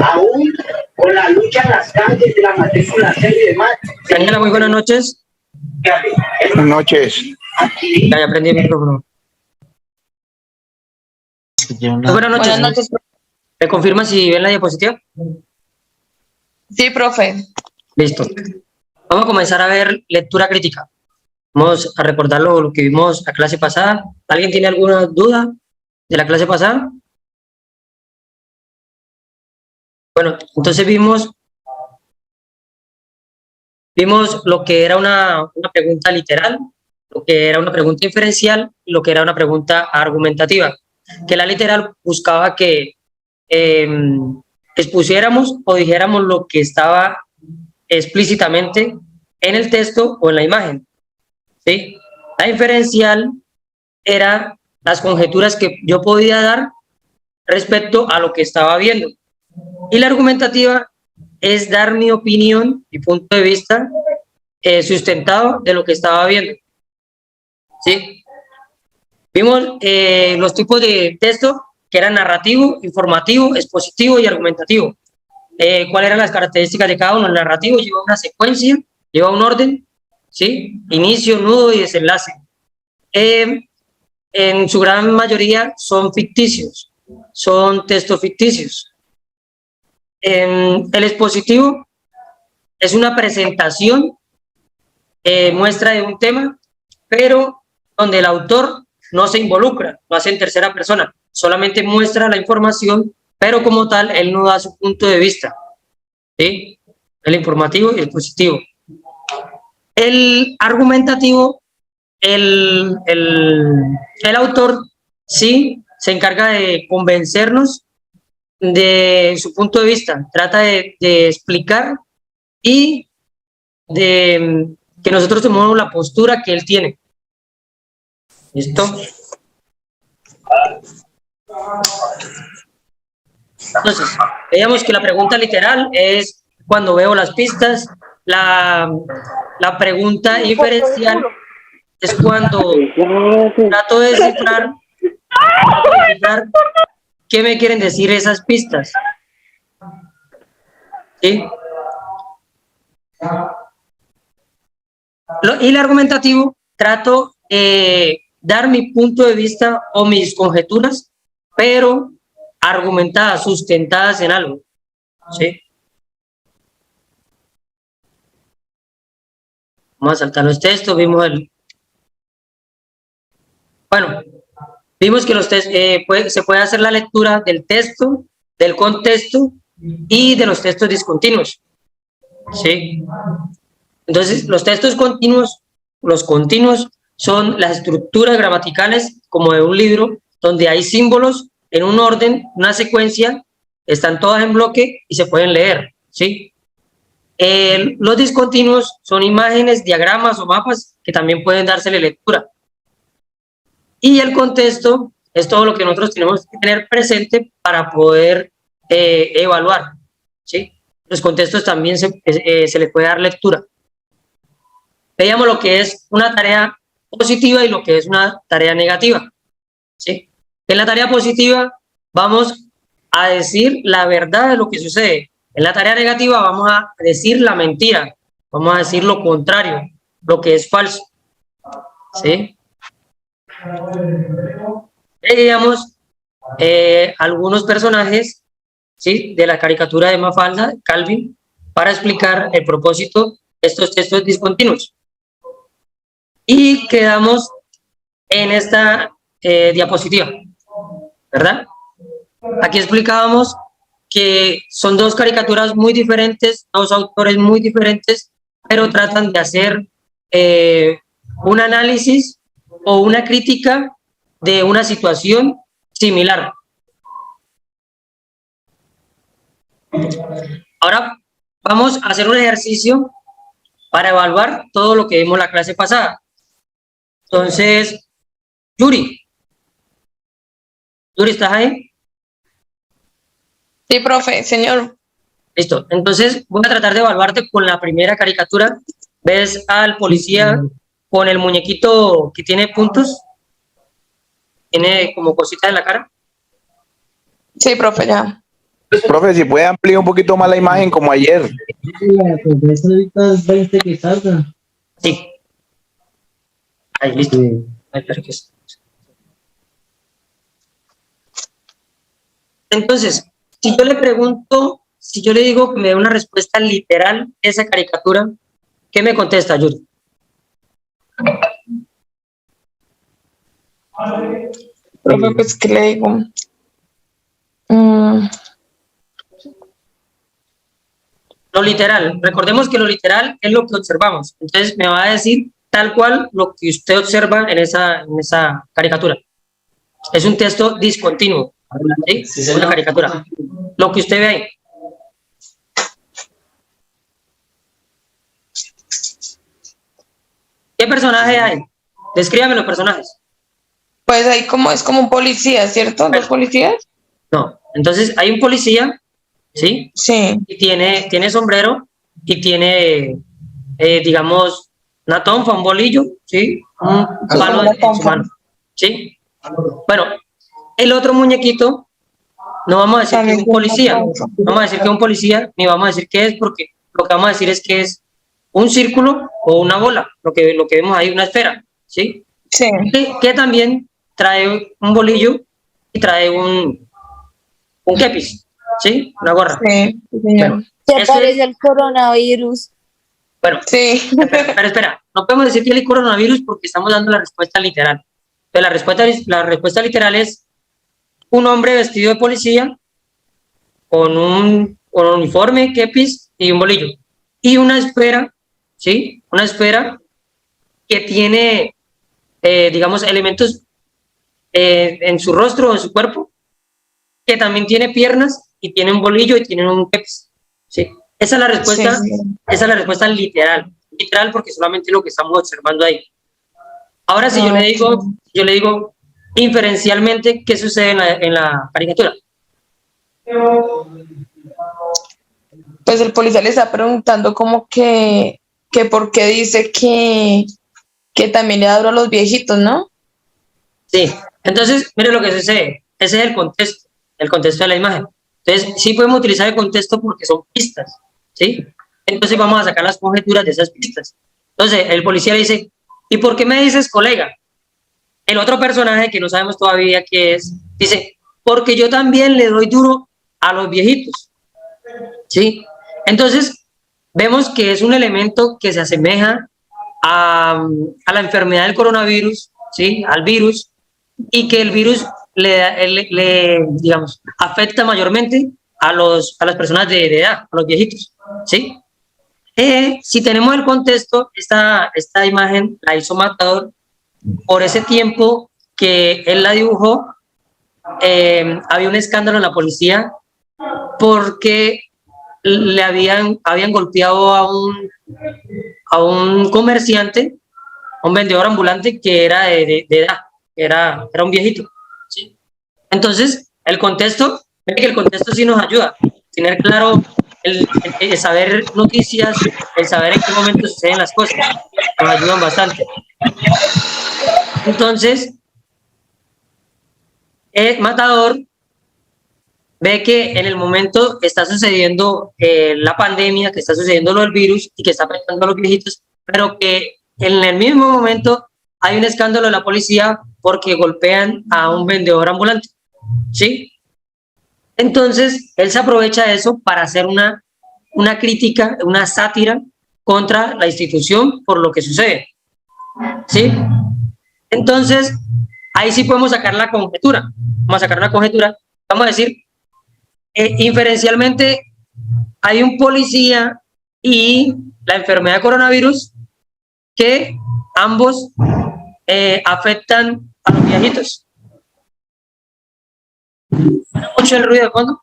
aún con la lucha en las calles de la matrícula cero y demás. Daniela, muy buenas noches. Buenas noches. Ya aprendí el micrófono. Buenas noches. Buenas noches. ¿Me confirma si ven la diapositiva? Sí, profe. Listo. Vamos a comenzar a ver lectura crítica. Vamos a recordar lo que vimos la clase pasada. ¿Alguien tiene alguna duda de la clase pasada? Bueno, entonces vimos lo que era una pregunta literal, lo que era una pregunta inferencial y lo que era una pregunta argumentativa. Que la literal buscaba que expusiéramos o dijéramos lo que estaba explícitamente en el texto o en la imagen, ¿sí? La inferencial era las conjeturas que yo podía dar respecto a lo que estaba viendo. Y la argumentativa es dar mi opinión, mi punto de vista sustentado de lo que estaba viendo, ¿sí? Vimos los tipos de texto que eran narrativo, informativo, expositivo y argumentativo. ¿Cuáles eran las características de cada uno? El narrativo lleva una secuencia, lleva un orden, ¿sí? Inicio, nudo y desenlace. En su gran mayoría son ficticios, son textos ficticios. El expositivo es una presentación, muestra de un tema, pero donde el autor no se involucra, lo hace en tercera persona, solamente muestra la información, pero como tal, él no da su punto de vista, ¿sí? El informativo y el expositivo. El argumentativo, el autor, sí, se encarga de convencernos de su punto de vista, trata de explicar y de que nosotros tomemos la postura que él tiene. ¿Listo? Entonces, veamos que la pregunta literal es cuando veo las pistas, la pregunta inferencial es cuando trato de descifrar qué me quieren decir esas pistas, ¿sí? Y el argumentativo, trato de dar mi punto de vista o mis conjeturas, pero argumentadas, sustentadas en algo, ¿sí? Vamos a saltar los textos, vimos vimos que los se puede hacer la lectura del texto, del contexto y de los textos discontinuos, ¿sí? Entonces, los textos continuos, los continuos son las estructuras gramaticales como de un libro, donde hay símbolos en un orden, una secuencia, están todas en bloque y se pueden leer, ¿sí? Los discontinuos son imágenes, diagramas o mapas que también pueden dársele lectura. Y el contexto es todo lo que nosotros tenemos que tener presente para poder evaluar, ¿sí? Los contextos también se les puede dar lectura. Veamos lo que es una tarea positiva y lo que es una tarea negativa, ¿sí? En la tarea positiva vamos a decir la verdad de lo que sucede. En la tarea negativa vamos a decir la mentira, vamos a decir lo contrario, lo que es falso, ¿sí? Veamos algunos personajes, ¿sí?, de la caricatura de Mafalda, Calvin, para explicar el propósito de estos textos discontinuos. Y quedamos en esta diapositiva, ¿verdad? Aquí explicábamos que son dos caricaturas muy diferentes, dos autores muy diferentes, pero tratan de hacer un análisis o una crítica de una situación similar. Ahora vamos a hacer un ejercicio para evaluar todo lo que vimos la clase pasada. Entonces, Yuri, ¿estás ahí? Sí, profe, señor. Listo. Entonces, voy a tratar de evaluarte con la primera caricatura. ¿Ves al policía con el muñequito que tiene puntos? Tiene como cositas en la cara. Sí, profe, ya. Profe, si puede ampliar un poquito más la imagen como ayer. Sí. Ahí, listo. Ahí, perfecto. Entonces, si yo le pregunto, si yo le digo que me dé una respuesta literal a esa caricatura, ¿qué me contesta, Yuri? Profe, pues, ¿qué le digo? Lo literal, recordemos que lo literal es lo que observamos. Entonces me va a decir tal cual lo que usted observa en esa caricatura. Es un texto discontinuo, ¿sí? Es una caricatura. Lo que usted ve ahí. ¿Qué personaje hay? Descríbame los personajes. Pues ahí como es como un policía, ¿cierto? ¿Dos policías? No. Entonces hay un policía, ¿sí? Sí. Y tiene sombrero y tiene, digamos, una tonfa, un bolillo, ¿sí? Un palo en su mano, ¿sí? Bueno, el otro muñequito, no vamos a decir que es un policía, no vamos a decir que es un policía, ni vamos a decir qué es, porque lo que vamos a decir es que es un círculo o una bola, lo que vemos ahí, una esfera, ¿sí? Sí. Que también trae un bolillo y trae un kepis, ¿sí? Una gorra. Sí, señor. Bueno, Se ese- parece al coronavirus. bueno, Sí. pero espera, no podemos decir que es el coronavirus porque estamos dando la respuesta literal. Entonces, la respuesta literal es un hombre vestido de policía con un uniforme, kepis y un bolillo. Y una esfera, ¿sí? Una esfera que tiene, digamos, elementos en su rostro o en su cuerpo, que también tiene piernas y tiene un bolillo y tiene un kepis, ¿sí? Esa es la respuesta, Sí. esa es la respuesta literal. Literal porque solamente lo que estamos observando ahí. Ahora, si yo le digo inferencialmente, ¿qué sucede en la caricatura? Pues el policía le está preguntando como que por qué dice que también le da duro a los viejitos, ¿no? Sí. Entonces, mire lo que sucede. Ese es el contexto de la imagen. Entonces, sí podemos utilizar el contexto porque son pistas, ¿sí? Entonces vamos a sacar las conjeturas de esas pistas. Entonces, el policía le dice, ¿y por qué me dices colega? El otro personaje que no sabemos todavía qué es, dice, porque yo también le doy duro a los viejitos, ¿sí? Entonces, vemos que es un elemento que se asemeja a la enfermedad del coronavirus, ¿sí? Al virus, y que el virus digamos, afecta mayormente a las personas de edad, a los viejitos, ¿sí? Si tenemos el contexto, esta imagen la hizo Matador por ese tiempo que él la dibujó. Había un escándalo en la policía porque le habían golpeado a un comerciante, a un vendedor ambulante que era de edad, era un viejito, ¿sí? Entonces, el contexto sí nos ayuda. Tener claro el saber noticias, el saber en qué momento suceden las cosas, nos ayudan bastante. Entonces, Matador ve que en el momento está sucediendo la pandemia, que está sucediendo lo del virus y que está afectando a los viejitos, pero que en el mismo momento hay un escándalo de la policía porque golpean a un vendedor ambulante, ¿sí? Entonces, él se aprovecha de eso para hacer una crítica, una sátira contra la institución por lo que sucede, ¿sí? Entonces, ahí sí podemos sacar la conjetura. Vamos a sacar una conjetura. Vamos a decir, inferencialmente, hay un policía y la enfermedad de coronavirus que ambos afectan a los viejitos. ¿Suena mucho el ruido de fondo?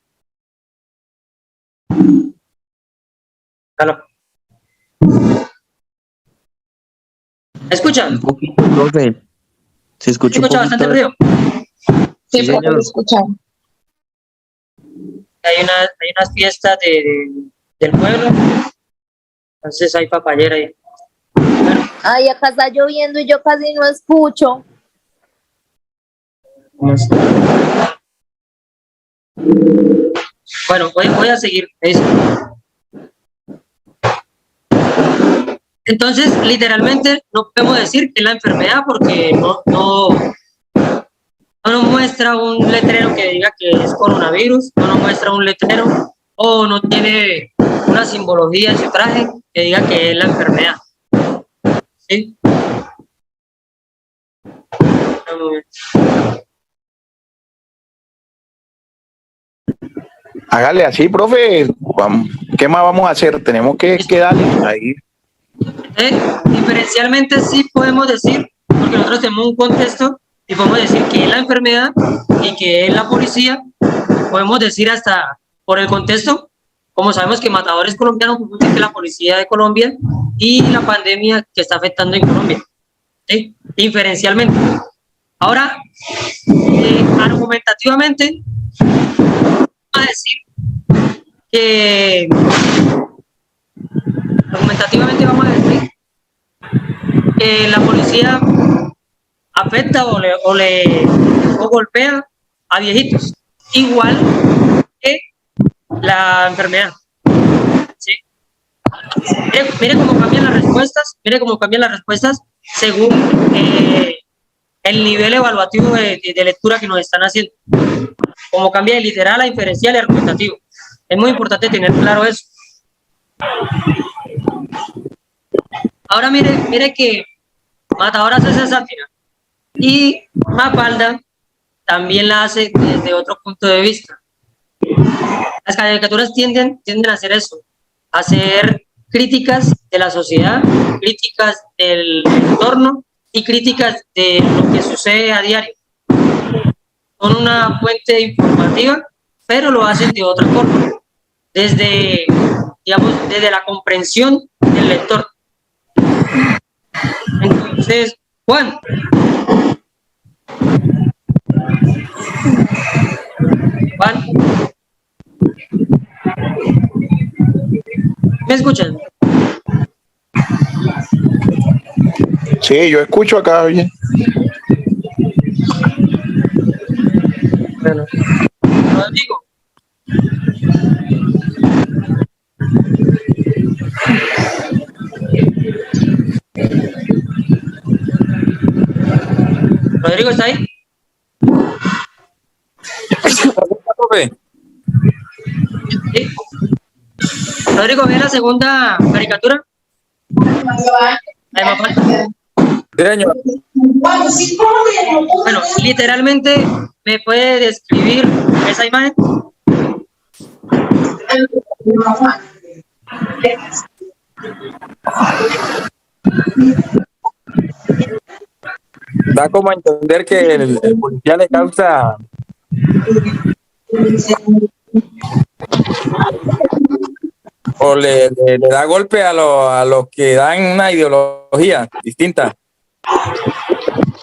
¿Aló? ¿Escuchan? Un poquito, profe. Se escucha un ¿Escucha bastante poquito. ruido? Sí, Sí, pero señor. lo escuchamos. Hay unas fiestas del pueblo, entonces hay papayera ahí. Ay, acá está lloviendo y yo casi no escucho. Bueno, voy a seguir. Entonces, literalmente, no podemos decir que es la enfermedad porque no nos muestra un letrero que diga que es coronavirus, no nos muestra un letrero o no tiene una simbología en su traje que diga que es la enfermedad. ¿Sí? Hágale así, profe. Vamos. ¿Qué más vamos a hacer? Tenemos que darle ahí. Diferencialmente sí podemos decir, porque nosotros tenemos un contexto y podemos decir que es la enfermedad y que es la policía. Podemos decir hasta por el contexto, como sabemos que Matadores colombianos, podemos decir que la policía de Colombia y la pandemia que está afectando en Colombia. ¿Sí? Diferencialmente. Ahora, argumentativamente, vamos a decir que la policía afecta o golpea a viejitos, igual que la enfermedad. ¿Sí? Mire cómo cambian las respuestas según el nivel evaluativo de lectura que nos están haciendo. Cómo cambia de literal a inferencial y argumentativo. Es muy importante tener claro eso. Ahora mire que Matador hace esa sátira y Mafalda también la hace desde otro punto de vista. Las caricaturas tienden a hacer eso, a hacer críticas de la sociedad, críticas del entorno y críticas de lo que sucede a diario. Son una fuente informativa, pero lo hacen de otra forma, desde la comprensión del lector. Entonces, Juan. ¿Me escuchan? Sí, yo escucho acá bien. Bueno, Rodrigo. Rodrigo, ¿está ahí? ¿Sí? Rodrigo, ¿ve la segunda caricatura? Bueno, literalmente, ¿me puede describir esa imagen? Da como a entender que el policía le causa o le da golpe a los que dan una ideología distinta.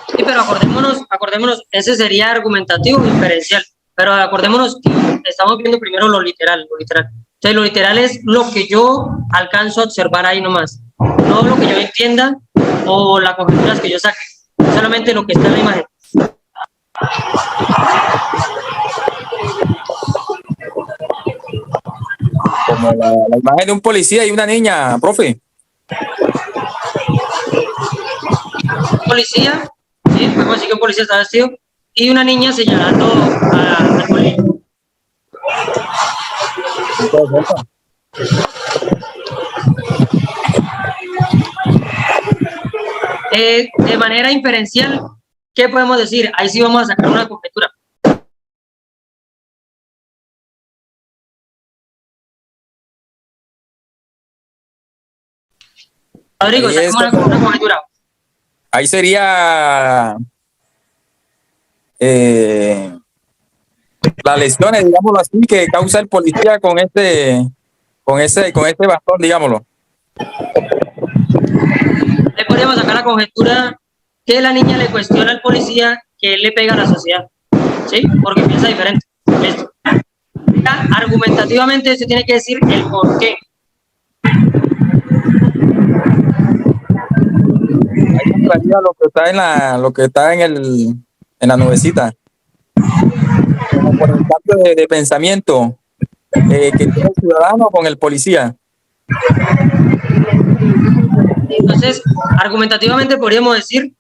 Sí, pero acordémonos, ese sería argumentativo o inferencial, pero acordémonos que estamos viendo primero lo literal. Entonces, lo literal es lo que yo alcanzo a observar ahí nomás, no lo que yo entienda o las conjeturas que yo saque, solamente lo que está en la imagen. Como la imagen de un policía y una niña, profe. Policía, sí, podemos decir que un policía está vestido, y una niña señalando al policía. De manera inferencial, ¿qué podemos decir? Ahí sí vamos a sacar una conjetura. Rodrigo, sacamos una conjetura. Ahí sería las lesiones, digámoslo así, que causa el policía con este bastón, digámoslo. Le podríamos sacar la conjetura que la niña le cuestiona al policía que él le pega a la sociedad, ¿sí? Porque piensa diferente. Listo. Ya, argumentativamente se tiene que decir el por qué. Ahí entraría lo que está en la nubecita. Como por el cambio de pensamiento que tiene el ciudadano con el policía. Entonces, argumentativamente podríamos decir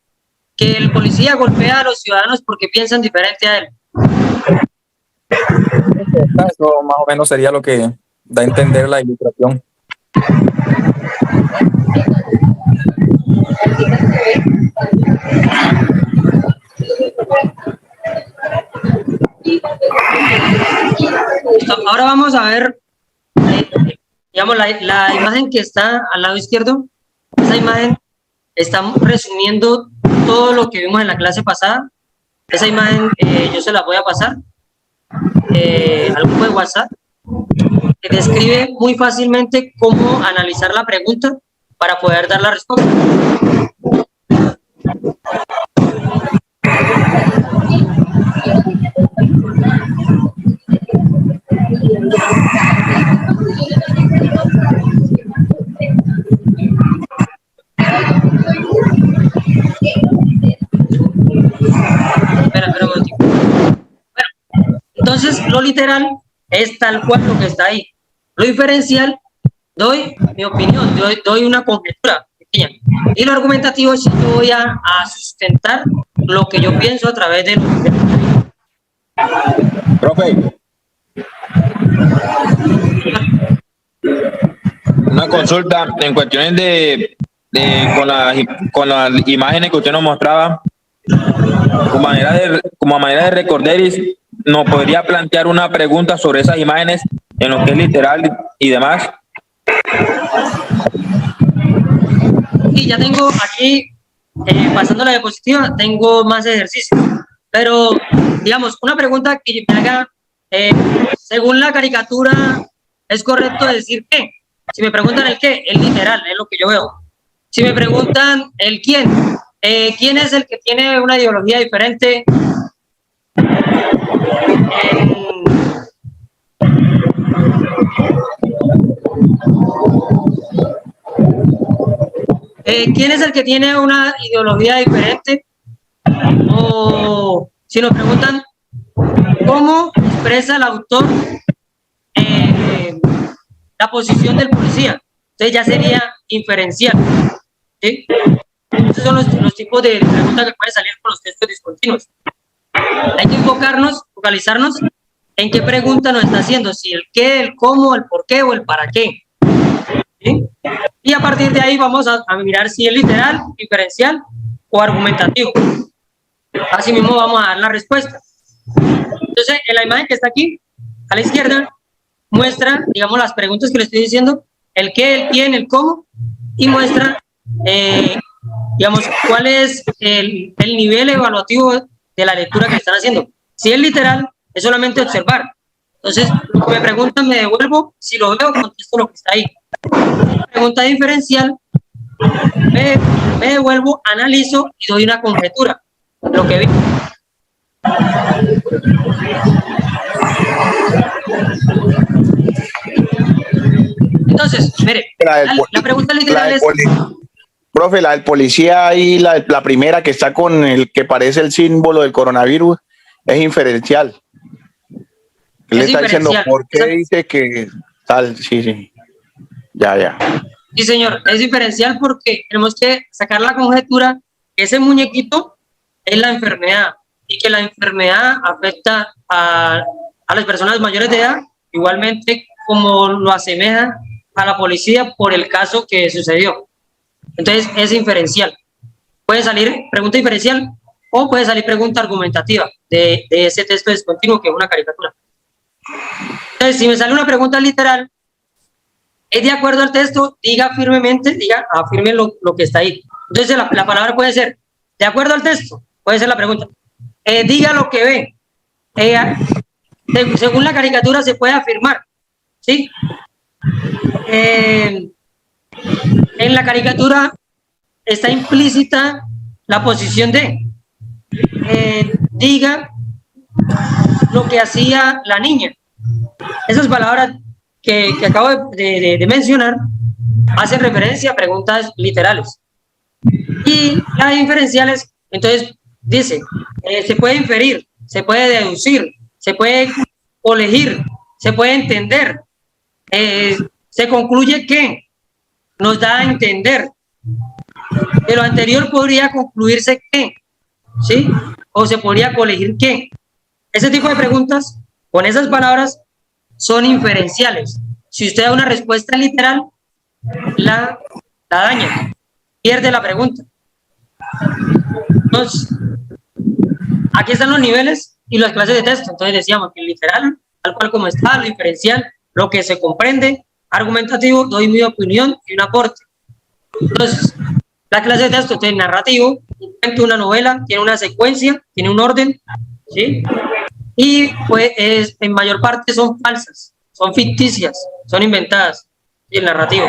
que el policía golpea a los ciudadanos porque piensan diferente a él. Eso más o menos sería lo que da a entender la ilustración. Ahora vamos a ver, digamos, la imagen que está al lado izquierdo. Esa imagen está resumiendo todo lo que vimos en la clase pasada. Esa imagen yo se la voy a pasar al grupo de WhatsApp, que describe muy fácilmente cómo analizar la pregunta para poder dar la respuesta. Espera un momentito. Bueno, entonces lo literal es tal cual lo que está ahí. Lo diferencial, doy mi opinión, doy una conjetura pequeña. Y lo argumentativo es si yo voy a sustentar lo que yo pienso a través de lo que Profe, una consulta en cuestiones con las imágenes que usted nos mostraba, como manera de recordar, nos podría plantear una pregunta sobre esas imágenes en lo que es literal y demás. Y ya tengo aquí, pasando la diapositiva, tengo más ejercicios. Pero, digamos, una pregunta que me haga, según la caricatura, ¿es correcto decir qué? Si me preguntan el qué, el literal, es lo que yo veo. Si me preguntan el quién, ¿quién es el que tiene una ideología diferente? ¿Quién es el que tiene una ideología diferente? O si nos preguntan cómo expresa el autor la posición del policía, entonces ya sería inferencial, ¿sí? Esos son los tipos de preguntas que pueden salir con los textos discontinuos. Hay que focalizarnos en qué pregunta nos está haciendo, si el qué, el cómo, el por qué o el para qué, ¿sí? Y a partir de ahí vamos a mirar si es literal, inferencial o argumentativo. Así mismo vamos a dar la respuesta. Entonces, en la imagen que está aquí, a la izquierda, muestra, digamos, las preguntas que le estoy diciendo, el qué, el quién, el cómo, y muestra, digamos, cuál es el nivel evaluativo de la lectura que están haciendo. Si es literal, es solamente observar. Entonces, lo que me preguntan, me devuelvo, si lo veo, contesto lo que está ahí. Pregunta diferencial, me devuelvo, analizo y doy una conjetura. Lo que vi. Entonces, mire, la pregunta literal es... Profe, la del policía ahí, la primera que está con el que parece el símbolo del coronavirus, es inferencial. Él le está diciendo, ¿por qué dice que tal? Sí, sí. Ya. Sí, señor, es diferencial porque tenemos que sacar la conjetura que ese muñequito es la enfermedad y que la enfermedad afecta a las personas mayores de edad, igualmente como lo asemeja a la policía por el caso que sucedió. Entonces, es inferencial. Puede salir pregunta diferencial o puede salir pregunta argumentativa de ese texto discontinuo que es una caricatura. Entonces, si me sale una pregunta literal, es de acuerdo al texto, diga firmemente, afirme lo que está ahí. Entonces, la palabra puede ser, de acuerdo al texto, puede ser la pregunta. Diga lo que ve. Según la caricatura se puede afirmar, ¿sí? En la caricatura está implícita la posición de diga lo que hacía la niña. Esas palabras que acabo de mencionar hacen referencia a preguntas literales. Y las inferenciales, entonces, dice, se puede inferir, se puede deducir, se puede colegir, se puede entender. Se concluye que nos da a entender. De lo anterior podría concluirse que, ¿sí? O se podría colegir que. Ese tipo de preguntas, con esas palabras, son inferenciales. Si usted da una respuesta literal, la daña, pierde la pregunta. Entonces, aquí están los niveles y las clases de texto. Entonces decíamos que el literal, tal cual como está, lo inferencial, lo que se comprende, argumentativo, doy mi opinión y un aporte. Entonces, la clase de texto tiene narrativo, un cuento, una novela, tiene una secuencia, tiene un orden, ¿sí? Y pues en mayor parte son falsas, son ficticias, son inventadas, y el narrativo.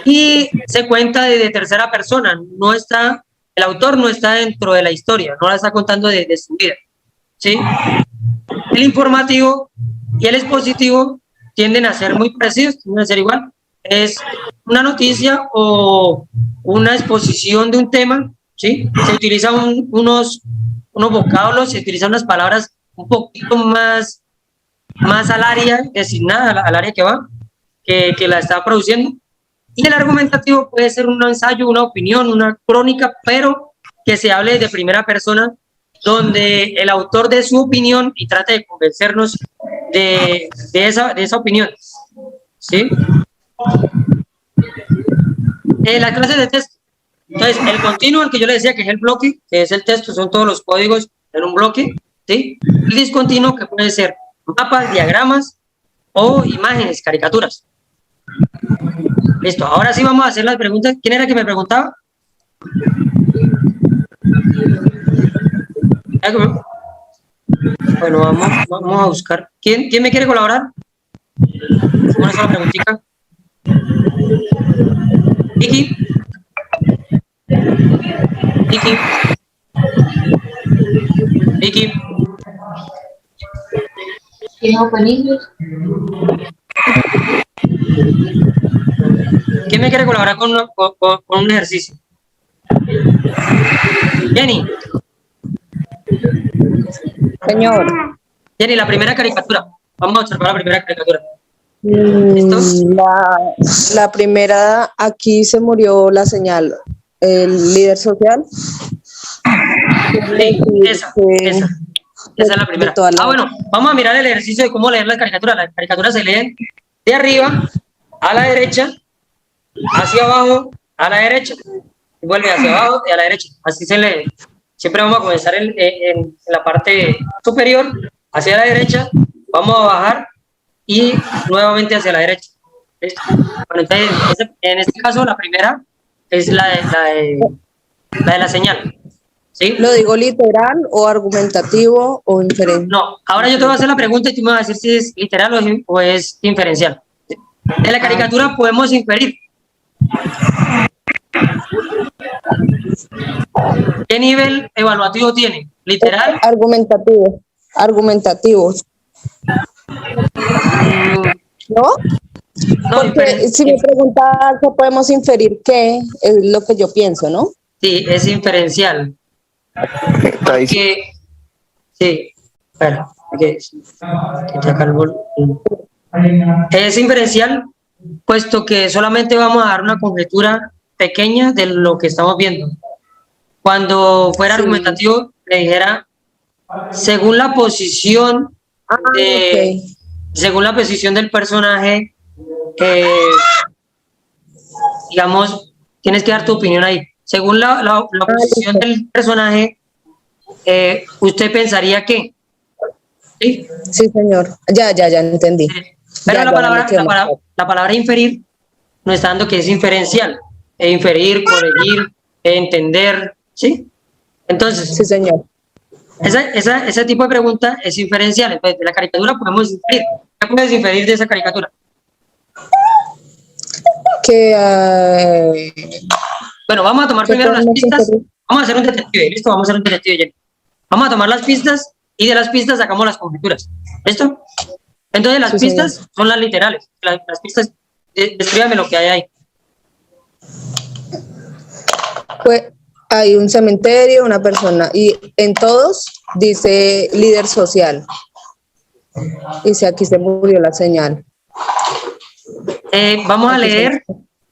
Y se cuenta de tercera persona, no está, el autor no está dentro de la historia, no la está contando de su vida, ¿sí? El informativo y el expositivo tienden a ser muy parecidos, tienden a ser igual. Es una noticia o una exposición de un tema, ¿sí? Se utilizan unos vocablos, se utilizan unas palabras un poquito más al área designada, al área que va, que la está produciendo. Y el argumentativo puede ser un ensayo, una opinión, una crónica, pero que se hable de primera persona, donde el autor dé su opinión y trate de convencernos de esa opinión, ¿sí? La clase de texto. Entonces, el continuo, el que yo le decía que es el bloque, que es el texto, son todos los códigos en un bloque, ¿sí? El discontinuo, que puede ser mapas, diagramas o imágenes, caricaturas. Listo, ahora sí vamos a hacer las preguntas. ¿Quién era que me preguntaba? Bueno, vamos a buscar. ¿Quién me quiere colaborar? Una sola preguntita. Vicky. ¿Quién me quiere colaborar con un ejercicio? Jenny. Señor. Jenny, la primera caricatura. Vamos a observar la primera caricatura. ¿Listo? La primera, aquí se murió la señal. El líder social. Sí, esa es la primera. Bueno, vamos a mirar el ejercicio de cómo leer las caricaturas. Las caricaturas se leen de arriba a la derecha, hacia abajo a la derecha, y vuelve hacia abajo y a la derecha. Así se lee. Siempre vamos a comenzar en la parte superior, hacia la derecha, vamos a bajar y nuevamente hacia la derecha. ¿Listo? Bueno, entonces, en este caso, la primera es la de la señal. ¿Sí? ¿Lo digo literal o argumentativo o inferencial? No, ahora yo te voy a hacer la pregunta y tú me vas a decir si es literal o es inferencial. De la caricatura podemos inferir. ¿Qué nivel evaluativo tiene? ¿Literal? Argumentativo. ¿No? No, porque si me preguntas qué podemos inferir, ¿qué es lo que yo pienso, no? Sí, es inferencial. Porque, sí, bueno, es inferencial, puesto que solamente vamos a dar una conjetura pequeña de lo que estamos viendo. Cuando fuera argumentativo, le dijera, según la posición según la posición del personaje, digamos, tienes que dar tu opinión ahí. Según la posición del personaje, usted pensaría que. ¿Sí? Sí, señor. Ya entendí. Pero la palabra inferir nos está dando que es inferencial. Inferir, corregir, entender, ¿sí? Entonces, sí, señor. Ese tipo de pregunta es inferencial. Entonces, de la caricatura podemos inferir. ¿Qué puedes inferir de esa caricatura? Bueno, vamos a tomar primero las pistas. Vamos a hacer un detective, ¿listo? Vamos a hacer un detective, Jenny. Vamos a tomar las pistas y de las pistas sacamos las conjeturas. ¿Listo? Entonces, las pistas son las literales. Las pistas, descríbame lo que hay ahí. Pues hay un cementerio, una persona, y en todos dice líder social. Dice aquí se murió la señal. Vamos a leer,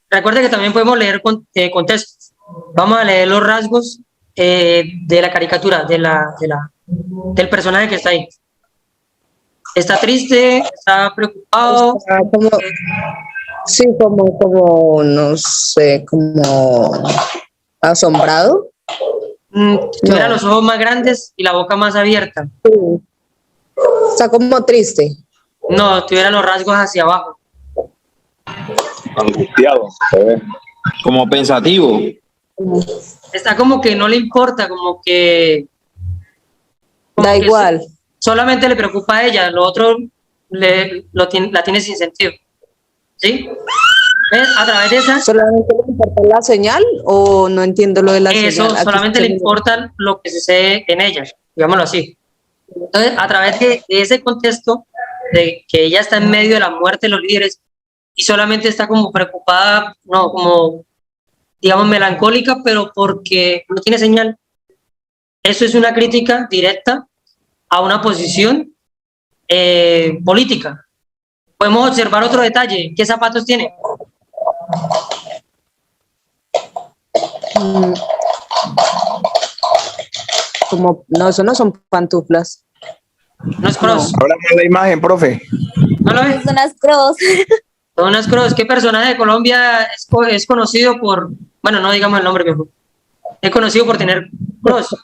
recuerde que también podemos leer contextos. Vamos a leer los rasgos de la caricatura, del personaje que está ahí. Está triste, está preocupado. Está como, sí, no sé, como asombrado. Tuviera los ojos más grandes y la boca más abierta. Sí. Está como triste. No, tuviera los rasgos hacia abajo. Angustiado. Como pensativo. Está como que no le importa, como que Da igual. solamente le preocupa a ella, lo otro la tiene sin sentido. ¿Sí? ¿Ves? A través de esa, ¿Solamente le importa la señal o no entiendo lo de la eso señal? Aquí solamente le está- importa lo que sucede en ella, digámoslo así. Entonces, a través de ese contexto, de que ella está en medio de la muerte de los líderes y solamente está como preocupada, no, como, digamos, melancólica, pero porque no tiene señal. Eso es una crítica directa a una posición política. Podemos observar otro detalle. ¿Qué zapatos tiene? Mm. Como, no, eso no son pantuflas. No es cross. Ahora con la imagen, profe. ¿No lo ves? Son unas cross. Son unas cross. ¿Qué personaje de Colombia es conocido por, bueno, no digamos el nombre mejor, es conocido por tener cross?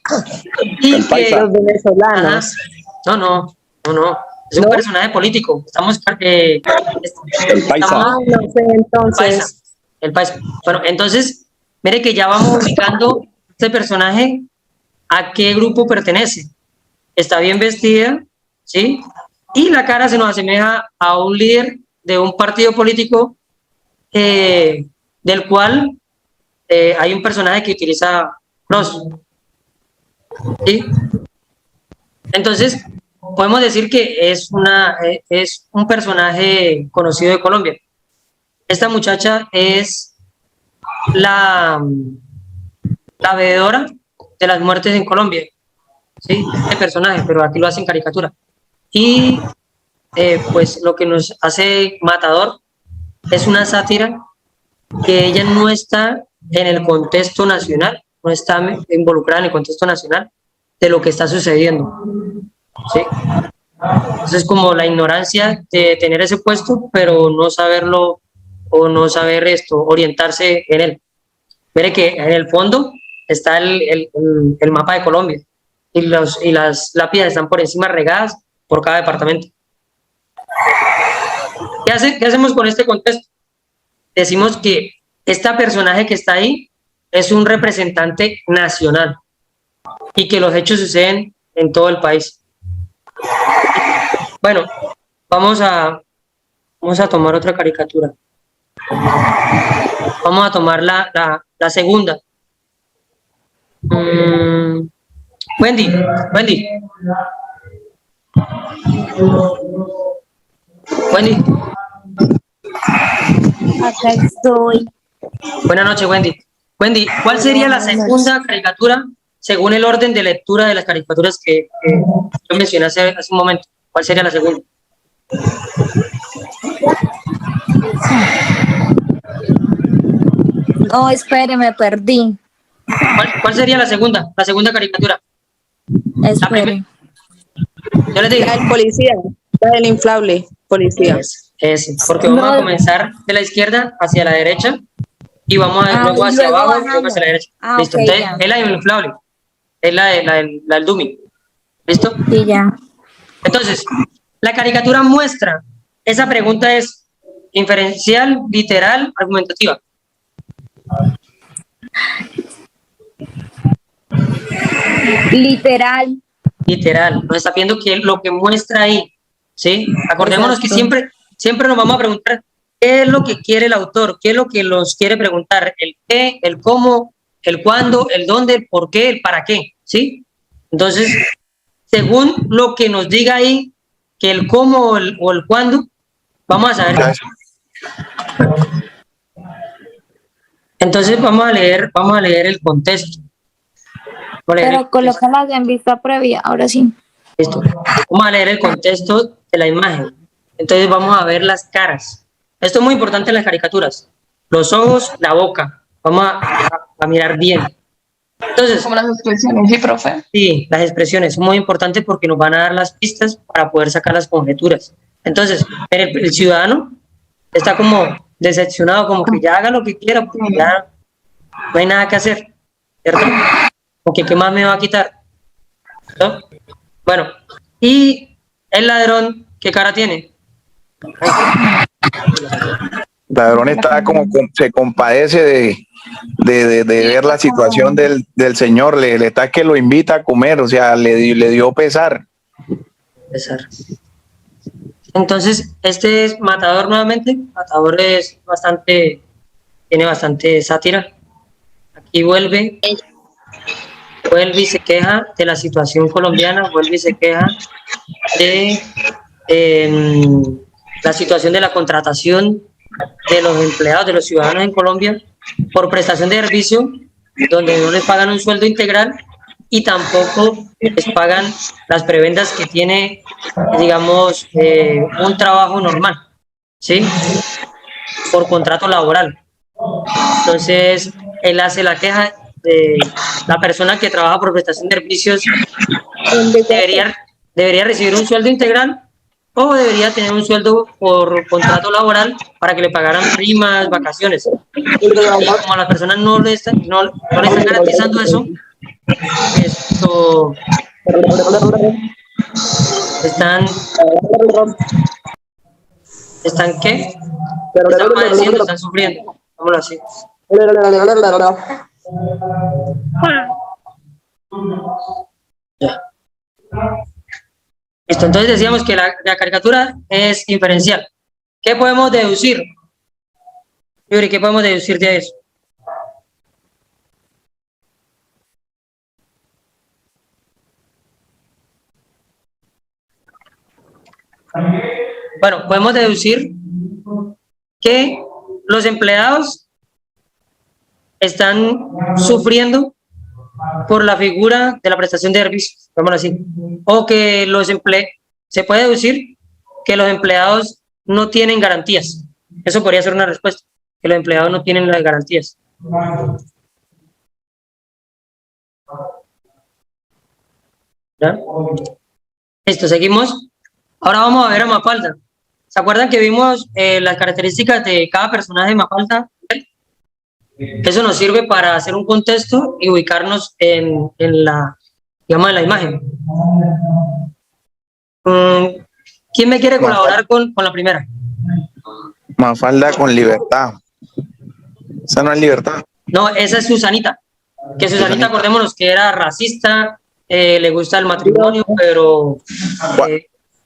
Y El que, paisa. Los venezolanos. ajá, no. Es un ¿No? personaje político. Estamos, El paisa. Ah, no sé, paisa. entonces. El paisa. Bueno, entonces, mire que ya vamos ubicando este personaje a qué grupo pertenece. Está bien vestida, ¿sí? Y la cara se nos asemeja a un líder de un partido político del cual hay un personaje que utiliza cross. ¿Sí? Entonces, podemos decir que es un personaje conocido de Colombia. Esta muchacha es la veedora de las muertes en Colombia. Sí, este personaje, pero aquí lo hacen caricatura. Y pues lo que nos hace Matador es una sátira que ella no está en el contexto nacional, no está involucrada en el contexto nacional de lo que está sucediendo. ¿Sí? Entonces, como la ignorancia de tener ese puesto, pero no saberlo o no saber orientarse en él. Mire que en el fondo está el mapa de Colombia y las lápidas están por encima regadas por cada departamento. ¿Qué hacemos con este contexto? Decimos que este personaje que está ahí es un representante nacional y que los hechos suceden en todo el país. Bueno, vamos a tomar otra caricatura. Vamos a tomar la segunda. Wendy. Wendy. Acá estoy. Buenas noches, Wendy. Wendy, ¿cuál sería la segunda caricatura según el orden de lectura de las caricaturas que yo mencioné hace un momento? ¿Cuál sería la segunda? No, espere, me perdí. ¿Cuál sería la segunda caricatura? Espere. Yo les dije. La del policía, la del inflable, policía. Ese, porque vamos a comenzar de la izquierda hacia la derecha y vamos a luego hacia luego abajo y bajando. luego hacia la derecha. ¿Listo? Ok, Entonces, ya. es la inflable, es la del dummy. ¿Listo? Sí, ya. Entonces, la caricatura muestra, esa pregunta es inferencial, literal, argumentativa. Literal. Literal, nos está viendo que lo que muestra ahí, ¿sí? Acordémonos que siempre nos vamos a preguntar qué es lo que quiere el autor, qué es lo que nos quiere preguntar, el qué, el cómo, el cuándo, el dónde, el por qué, el para qué, ¿sí? Entonces, según lo que nos diga ahí, que el cómo o el cuándo, vamos a saber. Entonces vamos a leer el contexto. Pero colócalas en vista previa, ahora sí. Listo. Vamos a leer el contexto de la imagen. Entonces vamos a ver las caras. Esto es muy importante en las caricaturas. Los ojos, la boca. Vamos a mirar bien. Entonces, Como las expresiones, sí, profe. sí, las expresiones son muy importantes porque nos van a dar las pistas para poder sacar las conjeturas. Entonces, el ciudadano está como decepcionado, como que ya haga lo que quiera, porque ya no hay nada que hacer, ¿cierto? Porque ¿qué más me va a quitar? ¿No? Bueno, y el ladrón, ¿qué cara tiene? El ladrón está como, se compadece de ver la situación del señor, le está que lo invita a comer, o sea, le dio pesar. Pesar. Entonces, este es Matador nuevamente. Matador es bastante, tiene bastante sátira. Aquí vuelve y se queja de la situación colombiana, vuelve y se queja de la situación de la contratación de los empleados, de los ciudadanos en Colombia por prestación de servicio, donde no les pagan un sueldo integral y tampoco les pagan las prebendas que tiene, digamos, un trabajo normal, ¿sí? Por contrato laboral. Entonces, él hace la queja de la persona que trabaja por prestación de servicios debería recibir un sueldo integral o debería tener un sueldo por contrato laboral para que le pagaran primas, vacaciones. Como a las personas no le están garantizando eso, ¿están qué? Están padeciendo, están sufriendo. Vámonos así. Ya. Listo, entonces decíamos que la caricatura es inferencial. ¿Qué podemos deducir? Yuri, ¿qué podemos deducir de eso? Bueno, podemos deducir que los empleados están sufriendo por la figura de la prestación de servicios, vámonos así, o que se puede deducir que los empleados no tienen garantías. Eso podría ser una respuesta, que los empleados no tienen las garantías. ¿Ya? Listo, seguimos. Ahora vamos a ver a Mafalda. ¿Se acuerdan que vimos las características de cada personaje de Mafalda? Eso nos sirve para hacer un contexto y ubicarnos en la imagen. ¿Quién me quiere colaborar con la primera? Mafalda con libertad. Esa no es libertad. No, esa es Susanita. Que Susanita, acordémonos que era racista, le gusta el matrimonio, pero...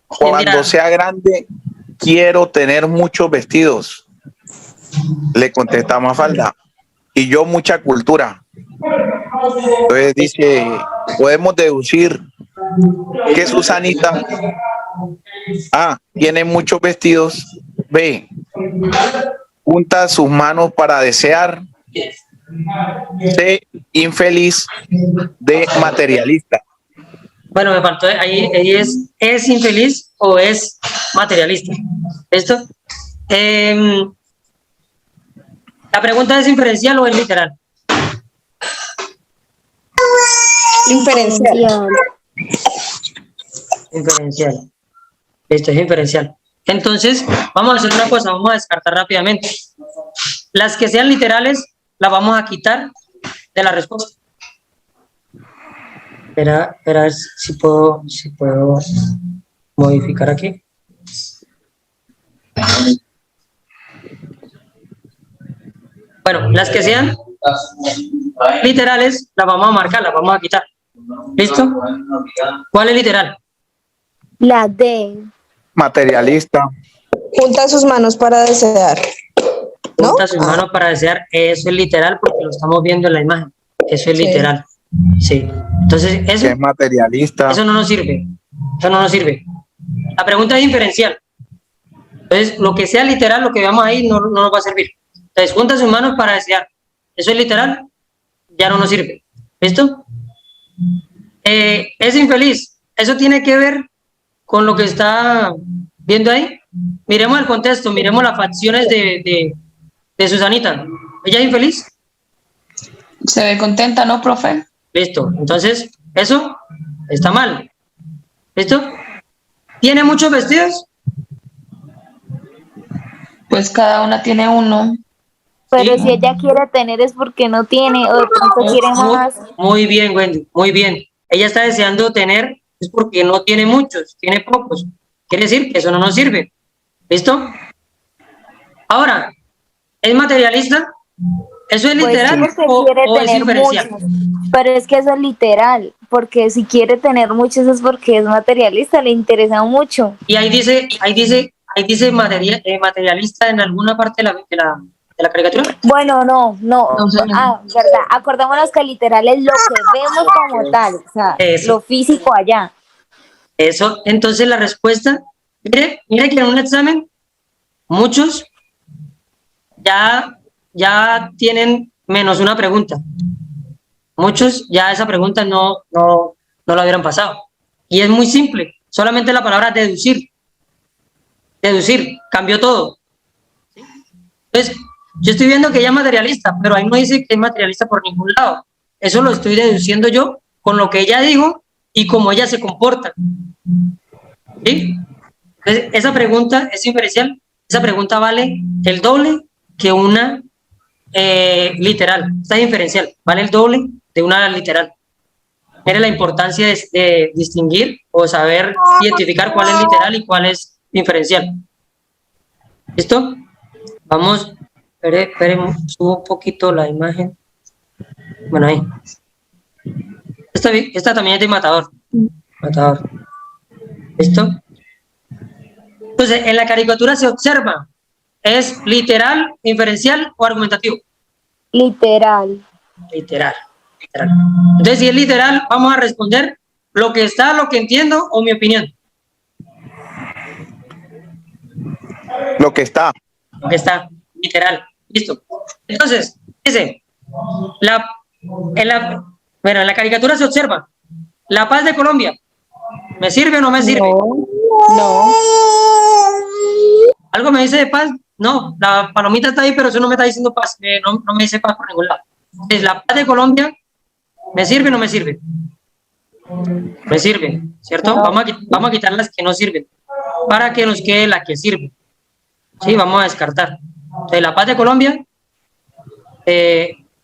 cuando sea grande, quiero tener muchos vestidos. Le contesta Mafalda. Y yo mucha cultura. Entonces dice, podemos deducir que Susanita tiene muchos vestidos. B, junta sus manos para desear. C, infeliz. D, materialista. Bueno, me faltó ahí, ¿es infeliz o es materialista? ¿Listo? La pregunta es inferencial o es literal. Inferencial. Inferencial. Listo, es inferencial. Entonces, vamos a hacer una cosa, vamos a descartar rápidamente. Las que sean literales, las vamos a quitar de la respuesta. Espera a ver si puedo modificar aquí. Bueno, las que sean literales, las vamos a marcar, las vamos a quitar. ¿Listo? ¿Cuál es literal? La D. Materialista. Junta sus manos para desear. ¿No? Junta sus manos para desear, eso es literal porque lo estamos viendo en la imagen. Eso es literal. Sí. Entonces, eso es materialista. Eso no nos sirve. Eso no nos sirve. La pregunta es inferencial. Entonces, lo que sea literal, lo que veamos ahí, no nos va a servir. Entonces, junta sus manos para desear. Eso es literal, ya no nos sirve. ¿Listo? Es infeliz. Eso tiene que ver con lo que está Viendo ahí, miremos el contexto, miremos las facciones de Susanita. ¿Ella es infeliz? Se ve contenta, ¿no, profe? Listo. Entonces, eso está mal. ¿Listo? ¿Tiene muchos vestidos? Pues cada una tiene uno. Pero Sí. si ella quiere tener es porque no tiene, o de pronto quiere más. Muy bien, Wendy, muy bien. Ella está deseando tener, es porque no tiene muchos, tiene pocos. Quiere decir que eso no nos sirve. ¿Listo? Ahora, ¿es materialista? ¿Eso es Pues literal sí, porque o quiere es tener inferencial? muchos. Pero es que eso es literal, porque si quiere tener muchos es porque es materialista, le interesa mucho. Y ahí dice materialista en alguna parte de la caricatura. Bueno, no. No, señor. Verdad. Acordémonos que literal es lo que vemos como tal, o sea, Eso. lo físico allá. Eso, entonces la respuesta, mire que en un examen muchos ya tienen menos una pregunta. Muchos ya esa pregunta no la hubieran pasado. Y es muy simple, solamente la palabra deducir. Deducir, cambió todo. Entonces, yo estoy viendo que ella es materialista, pero ahí no dice que es materialista por ningún lado. Eso lo estoy deduciendo yo con lo que ella dijo y cómo ella se comporta. ¿Sí? Entonces, esa pregunta es inferencial. Esa pregunta vale el doble que una literal. Esta es inferencial, vale el doble de una literal. Mire la importancia de distinguir o saber identificar cuál es literal y cuál es inferencial. ¿Listo? Vamos, esperen, subo un poquito la imagen. Bueno, ahí. Esta también es de Matador. Matador. ¿Listo? Entonces, en la caricatura se observa, ¿es literal, inferencial o argumentativo? Literal. Literal. Entonces, si es literal, vamos a responder lo que está, lo que entiendo o mi opinión. Lo que está. Lo que está, literal. Listo. Entonces, dice, en la caricatura se observa, la paz de Colombia, ¿me sirve o no me sirve? No. ¿Algo me dice de paz? No, la palomita está ahí, pero eso no me está diciendo paz, no me dice paz por ningún lado. Entonces, la paz de Colombia, ¿me sirve o no me sirve? Me sirve, ¿cierto? No. Vamos a quitar las que no sirven, para que nos quede la que sirve. Sí, vamos a descartar. Entonces, la paz de Colombia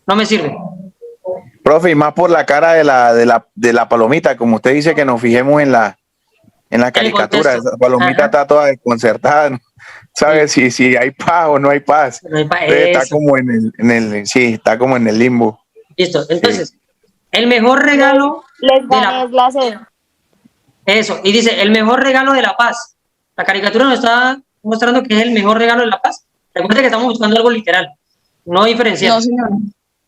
no me sirve. Profe, y más por la cara de la palomita, como usted dice que nos fijemos en la caricatura. contexto. Esa palomita Ajá. está toda desconcertada, ¿no? ¿Sabe si hay paz o no hay paz? No hay paz. Entonces, está Eso. como está como en el limbo. Listo. Entonces, el mejor regalo Les de gané es la C. eso. Y dice, el mejor regalo de la paz. La caricatura nos está mostrando que es el mejor regalo de la paz. Recuerda que estamos buscando algo literal, no diferencial. No, señor.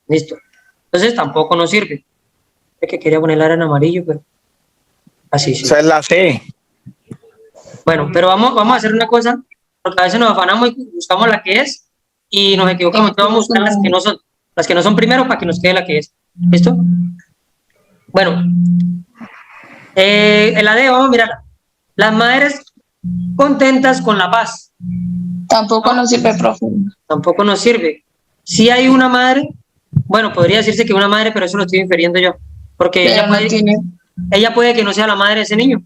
Listo. Entonces tampoco nos sirve. Es que quería ponerla en amarillo, pero así sí. Esa es la C. Bueno, pero vamos a hacer una cosa, porque a veces nos afanamos y buscamos la que es y nos equivocamos. Entonces vamos a buscar las que no son primero para que nos quede la que es. ¿Listo? Bueno, en la D vamos a mirar. Las madres contentas con la paz. Tampoco nos sirve, profe. Tampoco nos sirve. Si hay una madre, bueno, podría decirse que una madre, pero eso lo estoy infiriendo yo, porque Pero no tiene. ella puede que no sea la madre de ese niño.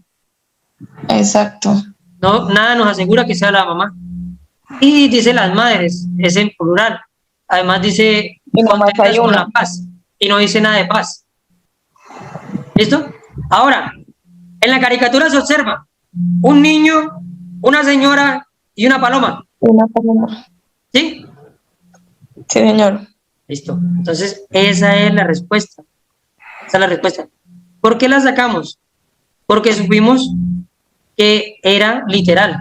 Exacto. No, nada nos asegura que sea la mamá. Y dice las madres, es en plural. Además dice Y nomás contentas hay con una. la paz y no dice nada de paz. ¿Listo? Ahora, en la caricatura se observa un niño, una señora y una paloma. Una paloma. ¿Sí? Sí, señor. Listo. Entonces, esa es la respuesta. Esa es la respuesta. ¿Por qué la sacamos? Porque supimos que era literal.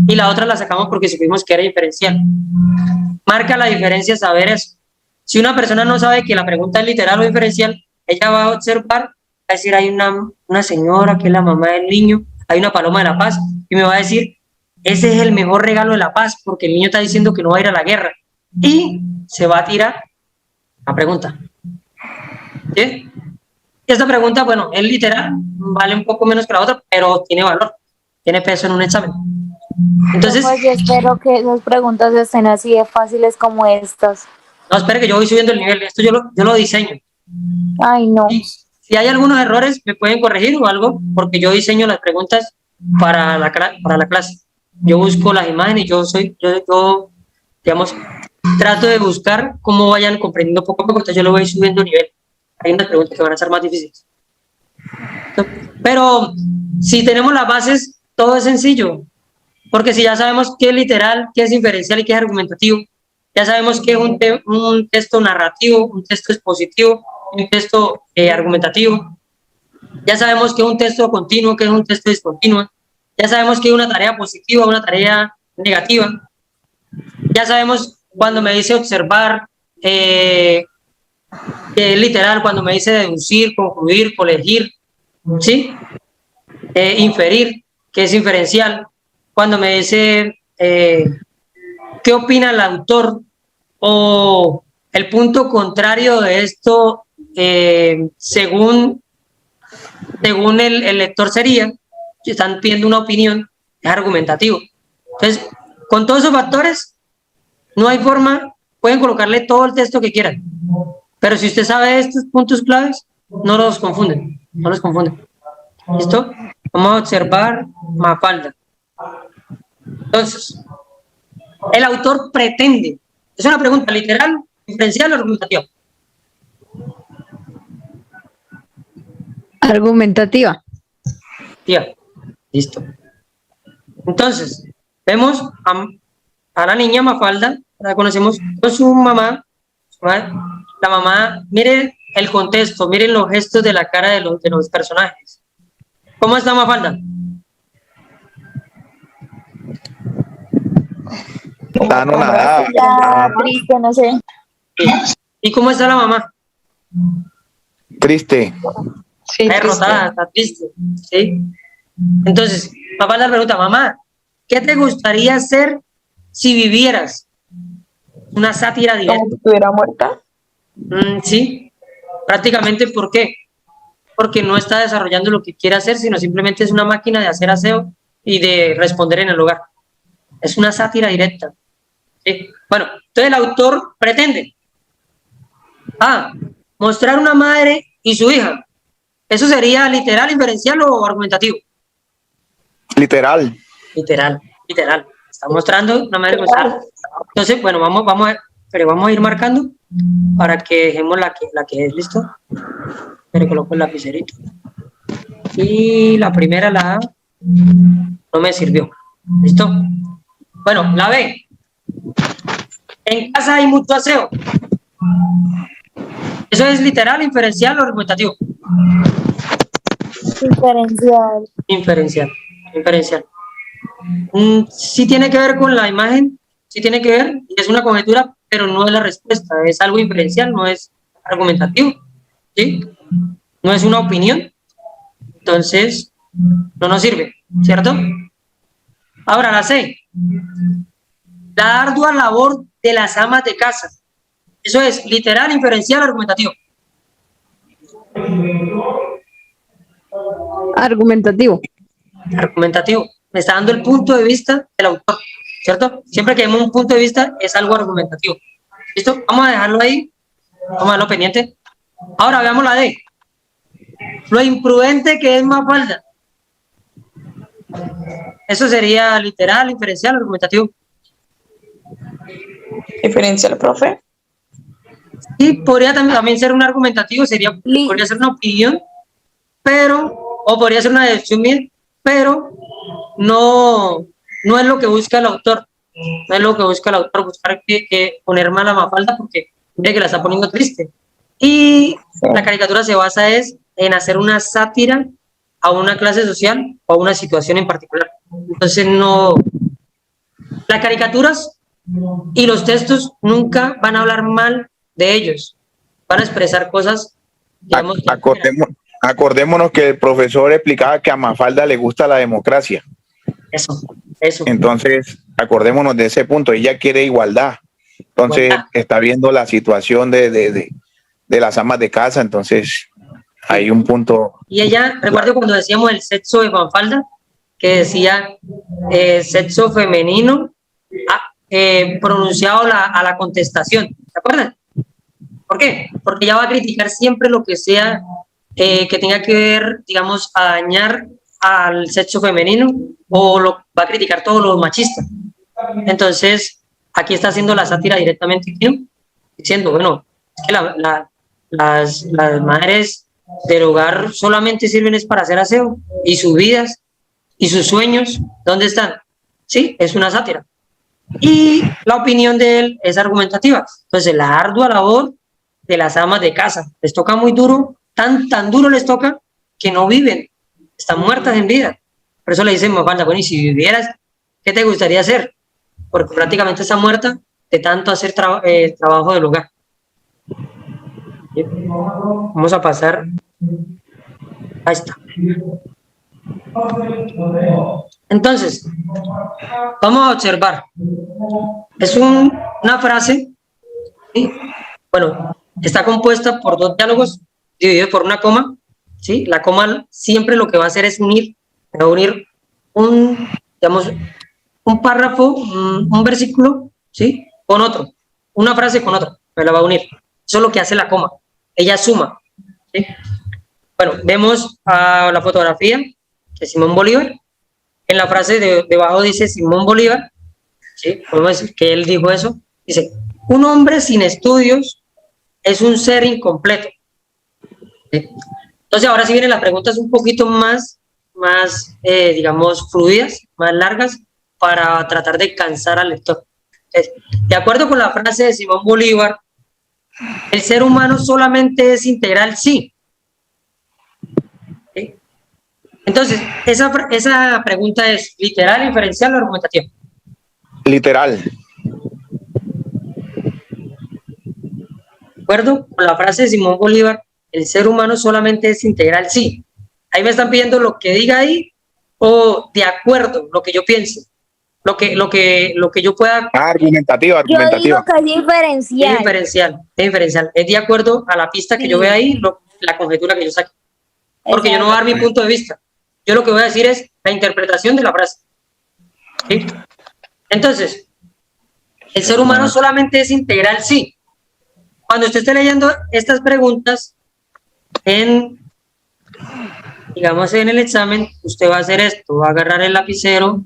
Y la otra la sacamos porque supimos que era diferencial. Marca la diferencia saber eso. Si una persona no sabe que la pregunta es literal o diferencial, ella va a observar, va a decir, hay una señora que es la mamá del niño, hay una paloma de la paz, y me va a decir, ese es el mejor regalo de la paz, porque el niño está diciendo que no va a ir a la guerra. Y se va a tirar la pregunta. ¿Sí? Y esta pregunta, bueno, es literal, vale un poco menos que la otra, pero tiene valor, tiene peso en un examen. Entonces, Pues yo espero que esas preguntas estén así de fáciles como estas. no, espere que yo voy subiendo el nivel. Esto yo lo diseño. Ay, no. Si hay algunos errores, me pueden corregir o algo, porque yo diseño las preguntas para la clase. Yo busco las imágenes, yo, digamos, trato de buscar cómo vayan comprendiendo poco a poco, entonces yo lo voy subiendo nivel. Hay unas preguntas que van a ser más difíciles. Pero si tenemos las bases, todo es sencillo, porque si ya sabemos qué es literal, qué es inferencial y qué es argumentativo, ya sabemos qué es un texto narrativo, un texto expositivo, un texto argumentativo, ya sabemos qué es un texto continuo, qué es un texto discontinuo, ya sabemos qué es una tarea positiva, una tarea negativa, ya sabemos cuando me dice observar, que es literal, cuando me dice deducir, concluir, colegir, ¿sí? Inferir, que es inferencial, cuando me dice qué opina el autor o el punto contrario de esto, según el lector sería, si están pidiendo una opinión, es argumentativo. Entonces, con todos esos factores, no hay forma, pueden colocarle todo el texto que quieran, pero si usted sabe estos puntos claves, no los confunden, no los confunden. ¿Listo? Vamos a observar Mafalda. Entonces, el autor pretende, es una pregunta literal, inferencial o argumentativa. Argumentativa. Tía, listo. Entonces, vemos a la niña Mafalda, la conocemos con su mamá. La mamá, miren el contexto, miren los gestos de la cara de los personajes. ¿Cómo está Mafalda? Está anonadada. Está triste, no sé. ¿Y cómo está la mamá? Triste. Sí, Está triste. derrotada, está triste. ¿Sí? Entonces, Mafalda le pregunta, mamá, ¿qué te gustaría hacer si vivieras? Una sátira directa. ¿Como si estuviera muerta? Sí, prácticamente. ¿Por qué? Porque no está desarrollando lo que quiere hacer, sino simplemente es una máquina de hacer aseo y de responder en el hogar. Es una sátira directa. ¿Sí? Bueno, entonces el autor pretende mostrar una madre y su hija. ¿Eso sería literal, inferencial o argumentativo? Literal. Literal. Está mostrando una madre con su hija. Entonces, bueno, vamos a ir marcando para que dejemos la que es, ¿listo? Pero coloco el lapicerito. Y la primera, la A, no me sirvió. ¿Listo? Bueno, la B. En casa hay mucho aseo. ¿Eso es literal, inferencial o argumentativo? Inferencial. Inferencial. Sí tiene que ver con la imagen, sí tiene que ver, y es una conjetura, pero no es la respuesta, es algo inferencial, no es argumentativo, ¿sí? No es una opinión, entonces no nos sirve, ¿cierto? Ahora la C. La ardua labor de las amas de casa. Eso es literal, inferencial, argumentativo. Argumentativo. Argumentativo. Me está dando el punto de vista del autor, ¿cierto? Siempre que vemos un punto de vista es algo argumentativo. ¿Listo? Vamos a dejarlo ahí. Vamos a dejarlo pendiente. Ahora veamos la D. Lo imprudente que es Mafalda. Eso sería literal, inferencial, argumentativo. ¿Diferencial, profe? Y podría también ser un argumentativo, podría ser una opinión, o podría ser una deducción mía, pero no es lo que busca el autor. No es lo que busca el autor, buscar que poner mal a Mafalda porque ve que la está poniendo triste. Y la caricatura se basa en hacer una sátira a una clase social o a una situación en particular. Entonces las caricaturas y los textos nunca van a hablar mal de ellos, van a expresar cosas, digamos, acordémonos que el profesor explicaba que a Mafalda le gusta la democracia. Eso. Entonces, acordémonos de ese punto, ella quiere igualdad. Entonces, está viendo la situación de las amas de casa, entonces hay un punto. Y ella, recuerdo cuando decíamos el sexo de Mafalda, que decía sexo femenino pronunciado a la contestación. ¿Se acuerdan? ¿Por qué? Porque ella va a criticar siempre lo que sea que tenga que ver, digamos, a dañar al sexo femenino, o va a criticar todo lo machista. Entonces, aquí está haciendo la sátira directamente, ¿no? Diciendo, bueno, es que las madres del hogar solamente sirven es para hacer aseo, y sus vidas y sus sueños, ¿dónde están? Sí, es una sátira. Y la opinión de él es argumentativa. Entonces, la ardua labor de las amas de casa les toca muy duro, tan duro les toca que no viven, están muertas en vida. Por eso le dicen Mafalda, bueno, y si vivieras, ¿qué te gustaría hacer? Porque prácticamente está muerta de tanto hacer trabajo del hogar. Bien. Vamos a pasar. Ahí está. Entonces, vamos a observar. Es una frase, ¿sí? Bueno, está compuesta por dos diálogos divididos por una coma, ¿sí? La coma siempre lo que va a hacer es va a unir digamos, un párrafo, un versículo, ¿sí? Con otro, una frase con otra, pero la va a unir. Eso es lo que hace la coma. Ella suma, ¿sí? Bueno, vemos la fotografía de Simón Bolívar. En la frase debajo dice Simón Bolívar, ¿sí? Podemos decir que él dijo eso. Dice, un hombre sin estudios es un ser incompleto. ¿Sí? Entonces, ahora sí vienen las preguntas un poquito más digamos, fluidas, más largas, para tratar de cansar al lector. Entonces, de acuerdo con la frase de Simón Bolívar, el ser humano solamente es integral, sí. ¿Sí? Entonces, esa pregunta es literal, inferencial o argumentativa. Literal. De acuerdo con la frase de Simón Bolívar, el ser humano solamente es integral, sí. Ahí me están pidiendo lo que diga ahí, o de acuerdo, lo que yo piense, lo que yo pueda. Argumentativa. Yo digo que es diferencial. Es diferencial. Es de acuerdo a la pista que yo vea ahí, la conjetura que yo saque. Porque yo no voy a dar mi punto de vista. Yo lo que voy a decir es la interpretación de la frase. ¿Sí? Entonces, el ser humano solamente es integral, sí. Cuando usted esté leyendo estas preguntas digamos, en el examen, usted va a hacer esto, va a agarrar el lapicero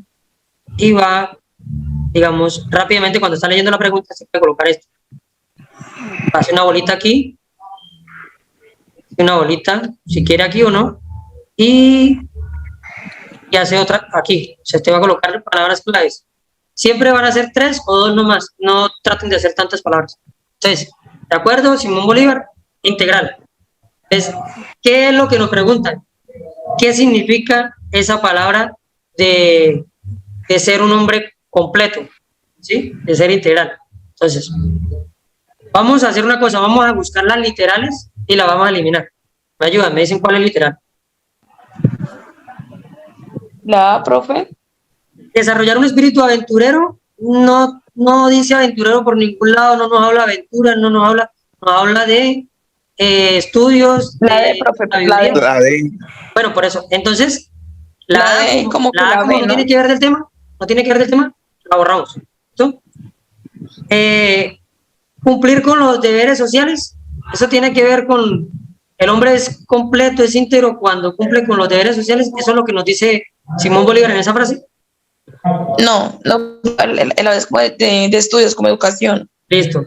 y va, digamos, rápidamente, cuando está leyendo la pregunta, se puede colocar esto. Hace una bolita aquí, una bolita, si quiere aquí o no, y hace otra aquí. O sea, usted va a colocar palabras claves. Siempre van a ser 3 o 2 nomás, no traten de hacer tantas palabras. Entonces, ¿de acuerdo? Simón Bolívar, integral. Entonces, ¿qué es lo que nos preguntan? ¿Qué significa esa palabra de ser un hombre completo? ¿Sí? De ser integral. Entonces, vamos a hacer una cosa, vamos a buscar las literales y las vamos a eliminar. ¿Me ayudan? ¿Me dicen cuál es literal? La profe. Desarrollar un espíritu aventurero no dice aventurero por ningún lado, no nos habla de aventura, nos habla de estudios. La de. Bueno, por eso. Entonces, como no tiene que ver del tema, la borramos. ¿Listo? Cumplir con los deberes sociales, eso tiene que ver con el hombre es completo, es íntegro cuando cumple con los deberes sociales. Eso es lo que nos dice Simón Bolívar en esa frase. No, de estudios como educación. Listo.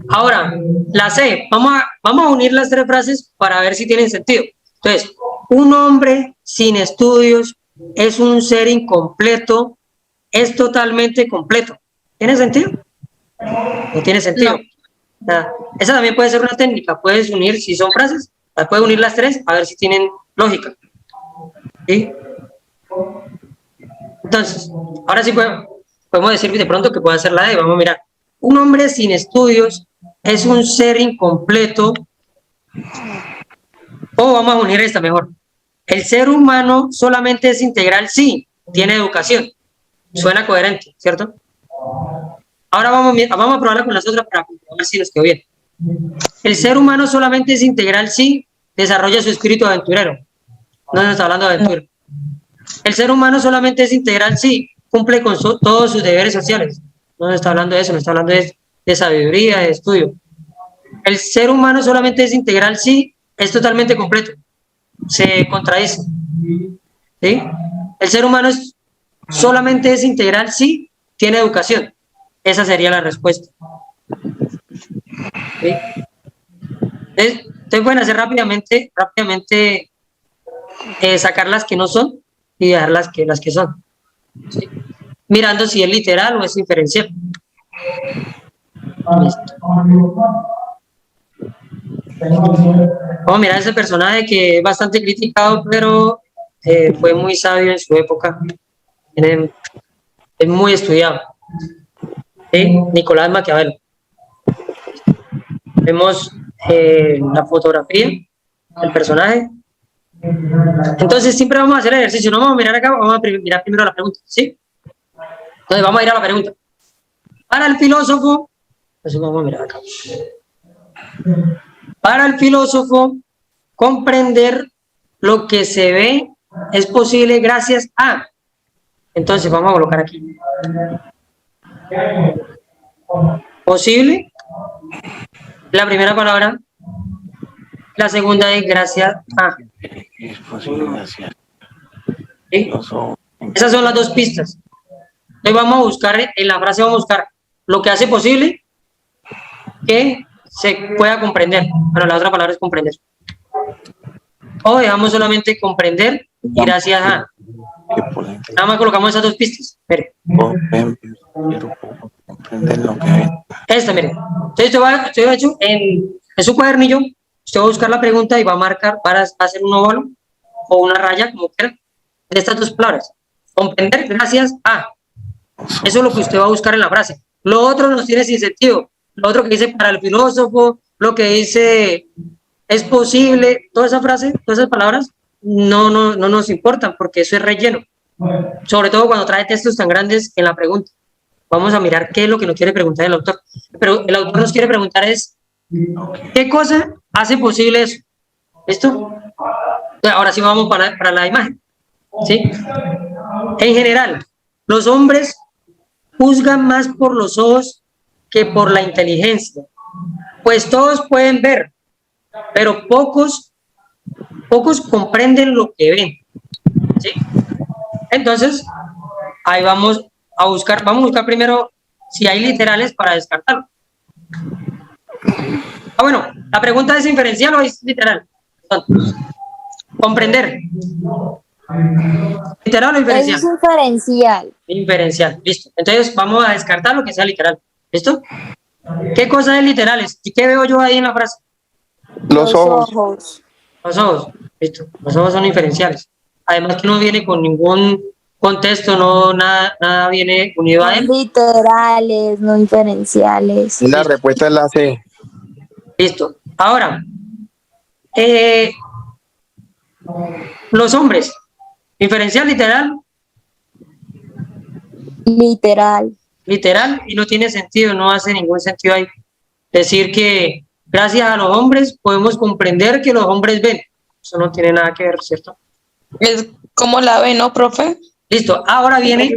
Ahora, la C, vamos a unir las 3 frases para ver si tienen sentido. Entonces, un hombre sin estudios es un ser incompleto, es totalmente completo. ¿Tiene sentido? No tiene sentido. No. Esa también puede ser una técnica, puedes unir, si son frases, las puedes unir las 3 a ver si tienen lógica. ¿Sí? Entonces, ahora sí podemos decir de pronto que puede ser la D. Vamos a mirar. Un hombre sin estudios es un ser incompleto. O vamos a unir esta mejor. El ser humano solamente es integral, sí, tiene educación. Suena coherente, ¿cierto? Ahora vamos a probarla con las otras para ver si nos quedó bien. El ser humano solamente es integral, sí, desarrolla su espíritu aventurero. No nos está hablando de aventura. El ser humano solamente es integral si cumple con todos sus deberes sociales. No está hablando de eso, no está hablando de sabiduría, de estudio. El ser humano solamente es integral si es totalmente completo. Se contradice. ¿Sí? El ser humano solamente es integral si tiene educación. Esa sería la respuesta. ¿Sí? Entonces pueden hacer rápidamente sacar las que no son y dejar las que son. ¿Sí? Mirando si es literal o es inferencial. Listo. Vamos a mirar a ese personaje que es bastante criticado, pero fue muy sabio en su época. Es muy estudiado. ¿Sí? Nicolás Maquiavelo. Vemos la fotografía del personaje. Entonces siempre vamos a hacer el ejercicio. No vamos a mirar acá, vamos a mirar primero la pregunta. ¿Sí? Entonces vamos a ir a la pregunta. Para el filósofo, entonces vamos a mirar acá. Para el filósofo, comprender lo que se ve es posible gracias a. Entonces vamos a colocar aquí. Posible, la primera palabra. La segunda es gracias a. Es posible, gracias. ¿Sí? Esas son las dos pistas. Entonces vamos a buscar, en la frase vamos a buscar lo que hace posible que se pueda comprender. Bueno, la otra palabra es comprender. O dejamos solamente comprender y gracias a. Nada más colocamos esas dos pistas. Mire. Comprender lo que hay. Esta, mire. Entonces usted va hecho en su cuadernillo, usted va a buscar la pregunta y va a marcar, va a hacer un óvalo o una raya, como quiera, de estas dos palabras. Comprender gracias a. Eso es lo que usted va a buscar en la frase. Lo otro nos tiene sin sentido. Lo otro que dice para el filósofo, lo que dice es posible, toda esa frase, todas esas palabras, no nos importan porque eso es relleno. Sobre todo cuando trae textos tan grandes en la pregunta. Vamos a mirar qué es lo que nos quiere preguntar el autor. Pero el autor nos quiere preguntar es, ¿qué cosa hace posible eso? ¿Listo? Ahora sí vamos para la imagen. ¿Sí? En general, los hombres juzgan más por los ojos que por la inteligencia, pues todos pueden ver, pero pocos comprenden lo que ven. ¿Sí? Entonces, ahí vamos a buscar primero si hay literales para descartarlo. Bueno, la pregunta es inferencial o es literal. Comprender. ¿Literal o inferencial? Es inferencial. Inferencial, listo. Entonces vamos a descartar lo que sea literal. ¿Listo? ¿Qué cosa es literales? ¿Y qué veo yo ahí en la frase? Los ojos. Los ojos, listo. Los ojos son inferenciales. Además que no viene con ningún contexto, no nada viene unido a él. Literales, no inferenciales. La respuesta es la C. Listo. Ahora, los hombres, inferencial, literal. Literal, y no tiene sentido, no hace ningún sentido ahí. Decir que gracias a los hombres podemos comprender que los hombres ven. Eso no tiene nada que ver, ¿cierto? Es como la B, ¿no, profe? Listo, ahora viene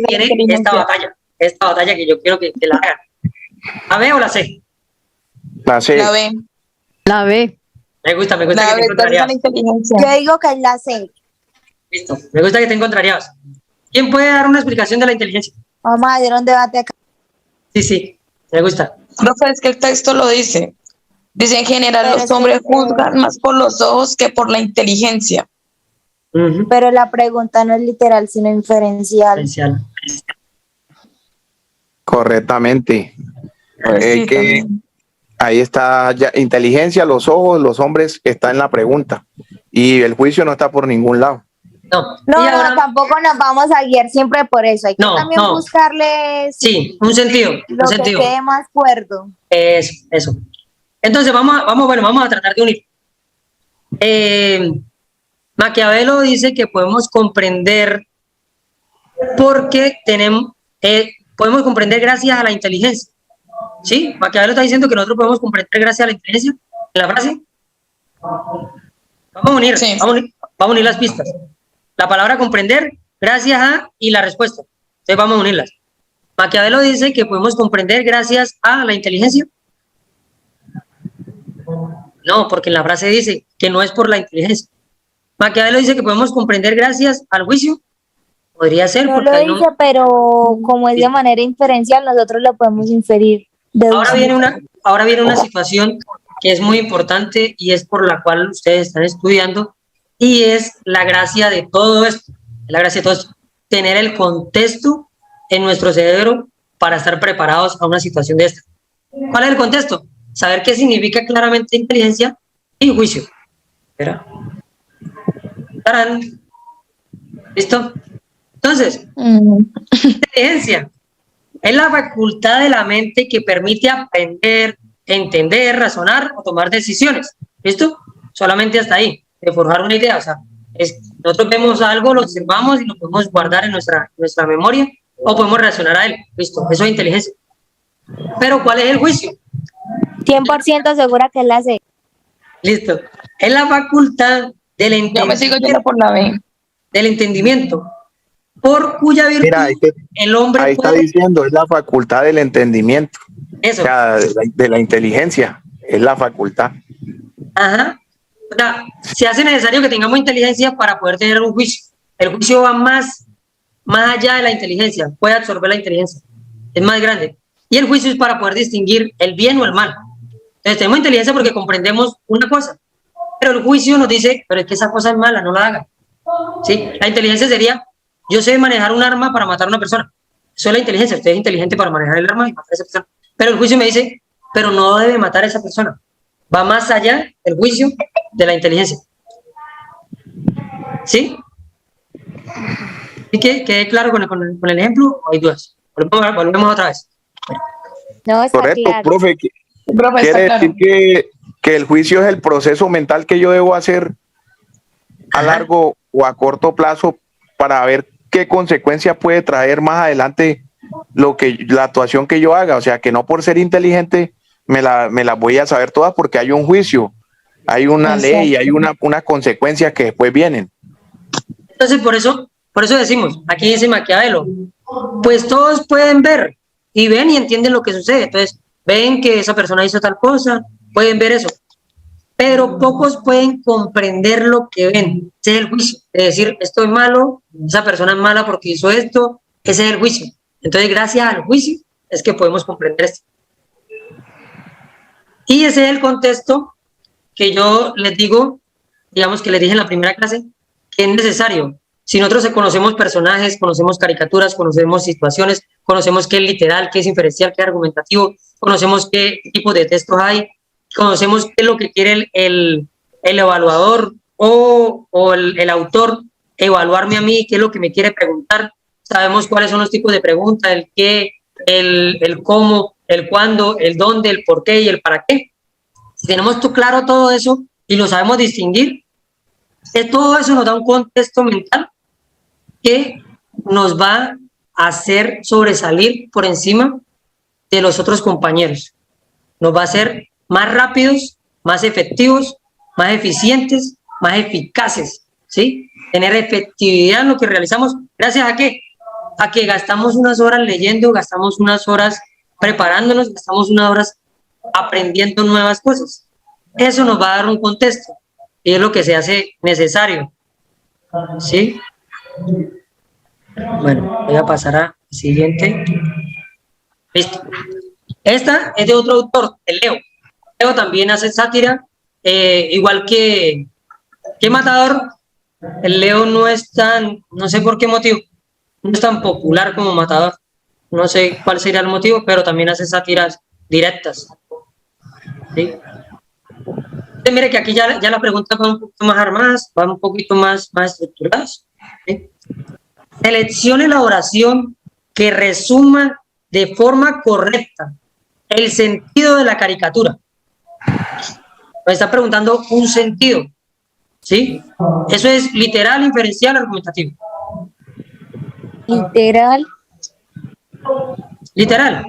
esta batalla que yo quiero que la hagan. ¿La B o la C? La C. La B. La B. Me gusta La que B estén contrariados. Yo digo que es la C. Listo, me gusta que estén contrariados. ¿Quién puede dar una explicación de la inteligencia? Vamos a hacer un debate acá. Sí, me gusta. Profe, es que el texto lo dice. Dice, en general, Pero los hombres juzgan más por los ojos que por la inteligencia. Pero la pregunta no es literal, sino inferencial. Correctamente. Sí, Que ahí está ya, inteligencia, los ojos, los hombres, está en la pregunta. Y el juicio no está por ningún lado. No, tampoco nos vamos a guiar siempre por eso. Hay que también buscarle un sentido. Lo que quede más cuerdo. Eso. Entonces vamos a tratar de unir. Maquiavelo dice que podemos comprender porque podemos comprender gracias a la inteligencia. ¿Sí? Maquiavelo está diciendo que nosotros podemos comprender gracias a la inteligencia en la frase. Vamos a unir las pistas. La palabra comprender gracias a y la respuesta. Entonces vamos a unirlas. Maquiavelo dice que podemos comprender gracias a la inteligencia. No, porque en la frase dice que no es por la inteligencia. Maquiavelo dice que podemos comprender gracias al juicio. Podría ser. No porque lo ahí dice, pero como es de manera inferencial, nosotros lo podemos inferir. Ahora viene una situación que es muy importante y es por la cual ustedes están estudiando, y es la gracia de todo esto. La gracia de todo esto. Tener el contexto en nuestro cerebro para estar preparados a una situación de esta. ¿Cuál es el contexto? Saber qué significa claramente inteligencia y juicio. ¿Espera? ¡Tarán! ¿Listo? Entonces, inteligencia es la facultad de la mente que permite aprender, entender, razonar o tomar decisiones. ¿Listo? Solamente hasta ahí, de forjar una idea. O sea, nosotros vemos algo, lo observamos y lo podemos guardar en nuestra memoria o podemos reaccionar a él. ¿Listo? Eso es inteligencia. Pero ¿cuál es el juicio? 100% segura que es la C. Listo. Es la facultad del entendimiento. Yo me sigo yendo por la B. Del entendimiento, por cuya virtud el hombre ahí está puede... diciendo, es la facultad del entendimiento. Eso. O sea, de la inteligencia, es la facultad. Ajá. O sea, se hace necesario que tengamos inteligencia para poder tener un juicio. El juicio va más allá de la inteligencia, puede absorber la inteligencia, es más grande. Y el juicio es para poder distinguir el bien o el mal. Entonces tenemos inteligencia porque comprendemos una cosa, pero el juicio nos dice, pero es que esa cosa es mala, no la haga. ¿Sí? La inteligencia sería, yo sé manejar un arma para matar a una persona. Eso es la inteligencia, usted es inteligente para manejar el arma y matar a esa persona. Pero el juicio me dice, pero no debe matar a esa persona. Va más allá el juicio de la inteligencia. ¿Sí? ¿Y quede claro con el ejemplo o hay dudas? Volvemos otra vez. No, está Correcto, claro. profe. Quiere decir que el juicio es el proceso mental que yo debo hacer a largo o a corto plazo para ver qué consecuencia puede traer más adelante la actuación que yo haga. O sea, que no por ser inteligente me la voy a saber todas, porque hay un juicio, hay una ley, hay una consecuencia que después vienen. Entonces, por eso decimos, aquí dice Maquiavelo, pues todos pueden ver y ven y entienden lo que sucede. Entonces, ven que esa persona hizo tal cosa, pueden ver eso, pero pocos pueden comprender lo que ven. Ese es el juicio, es decir, esto es malo, esa persona es mala porque hizo esto, ese es el juicio. Entonces, gracias al juicio es que podemos comprender esto. Y ese es el contexto que yo les digo, digamos que les dije en la primera clase, que es necesario. Si nosotros conocemos personajes, conocemos caricaturas, conocemos situaciones, conocemos qué es literal, qué es inferencial, qué es argumentativo, conocemos qué tipo de textos hay, conocemos qué es lo que quiere el evaluador o el autor evaluarme a mí, qué es lo que me quiere preguntar, sabemos cuáles son los tipos de preguntas, el qué, el cómo, el cuándo, el dónde, el por qué y el para qué. Si tenemos claro todo eso y lo sabemos distinguir, todo eso nos da un contexto mental que nos va a hacer sobresalir por encima de los otros compañeros. Nos va a hacer más rápidos, más efectivos, más eficientes, más eficaces, ¿sí? Tener efectividad en lo que realizamos. ¿Gracias a qué? A que gastamos unas horas leyendo, gastamos unas horas preparándonos, gastamos unas horas aprendiendo nuevas cosas. Eso nos va a dar un contexto y es lo que se hace necesario, ¿sí? Bueno, voy a pasar a siguiente. Listo. Esta es de otro autor, el Leo. Leo también hace sátira, igual que Matador. El Leo no es tan, no sé por qué motivo, no es tan popular como Matador. No sé cuál sería el motivo, pero también hace sátiras directas. ¿Sí? Entonces, mire que aquí ya la pregunta va un poquito más armadas, va un poquito más estructuradas. ¿Sí? Seleccione la oración que resuma de forma correcta el sentido de la caricatura. Me está preguntando un sentido, ¿sí? Eso es literal, inferencial, argumentativo. Literal. Literal.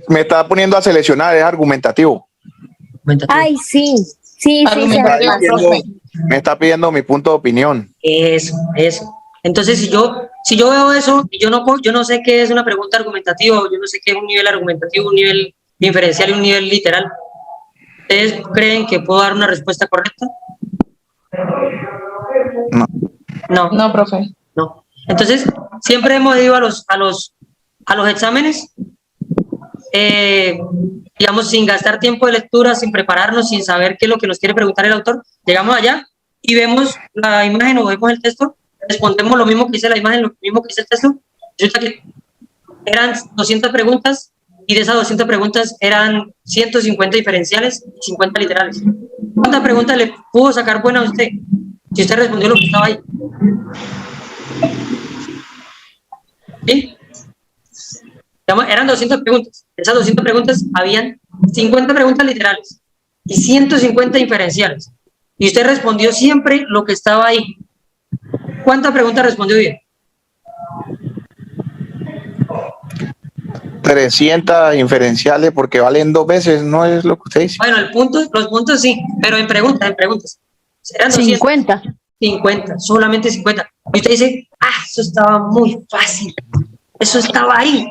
Me está poniendo a seleccionar, es argumentativo. Ay, sí. Sí, sí, se me Está pasó. diciendo Me está pidiendo mi punto de opinión. Eso. Entonces, si yo veo eso y yo no sé qué es una pregunta argumentativa, o yo no sé qué es un nivel argumentativo, un nivel inferencial y un nivel literal, ¿ustedes creen que puedo dar una respuesta correcta? No. No, profe. No. Entonces, siempre hemos ido a los exámenes, digamos, sin gastar tiempo de lectura, sin prepararnos, sin saber qué es lo que nos quiere preguntar el autor. Llegamos allá y vemos la imagen o vemos el texto, respondemos lo mismo que dice la imagen, lo mismo que dice el texto. Resulta que eran 200 preguntas y de esas 200 preguntas eran 150 diferenciales y 50 literales. ¿Cuántas preguntas le pudo sacar buena a usted si usted respondió lo que estaba ahí? ¿Sí? Digamos, eran 200 preguntas. De esas 200 preguntas habían 50 preguntas literales y 150 inferenciales. Y usted respondió siempre lo que estaba ahí. ¿Cuántas preguntas respondió bien? 300 inferenciales porque valen 2 veces, no es lo que usted dice. Bueno, los puntos sí, pero en preguntas. Eran 200. 50, solamente 50. Y usted dice, eso estaba muy fácil. Eso estaba ahí.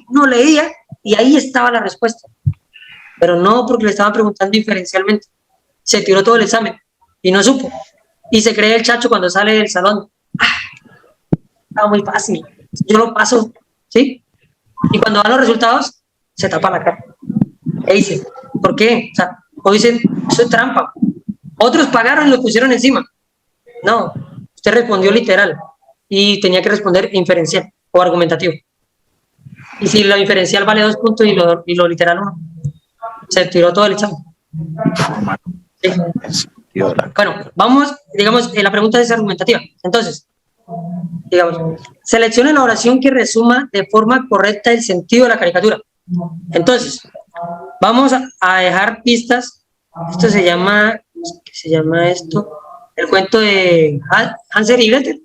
No leía y ahí estaba la respuesta. Pero no, porque le estaban preguntando diferencialmente. Se tiró todo el examen y no supo. Y se cree el chacho cuando sale del salón. Estaba muy fácil. Yo lo paso, ¿sí? Y cuando dan los resultados, se tapa la cara. E dice, ¿por qué? O dicen, eso es trampa. Otros pagaron y lo pusieron encima. No, usted respondió literal y tenía que responder inferencial o argumentativo. Y si lo inferencial vale 2 puntos y lo literal 1, se tiró todo el examen. Sí. Bueno, vamos, digamos, la pregunta es argumentativa. Entonces, digamos, seleccione la oración que resuma de forma correcta el sentido de la caricatura. Entonces, vamos a dejar pistas. Esto se llama, ¿qué se llama esto? El cuento de Hansel y Gretel.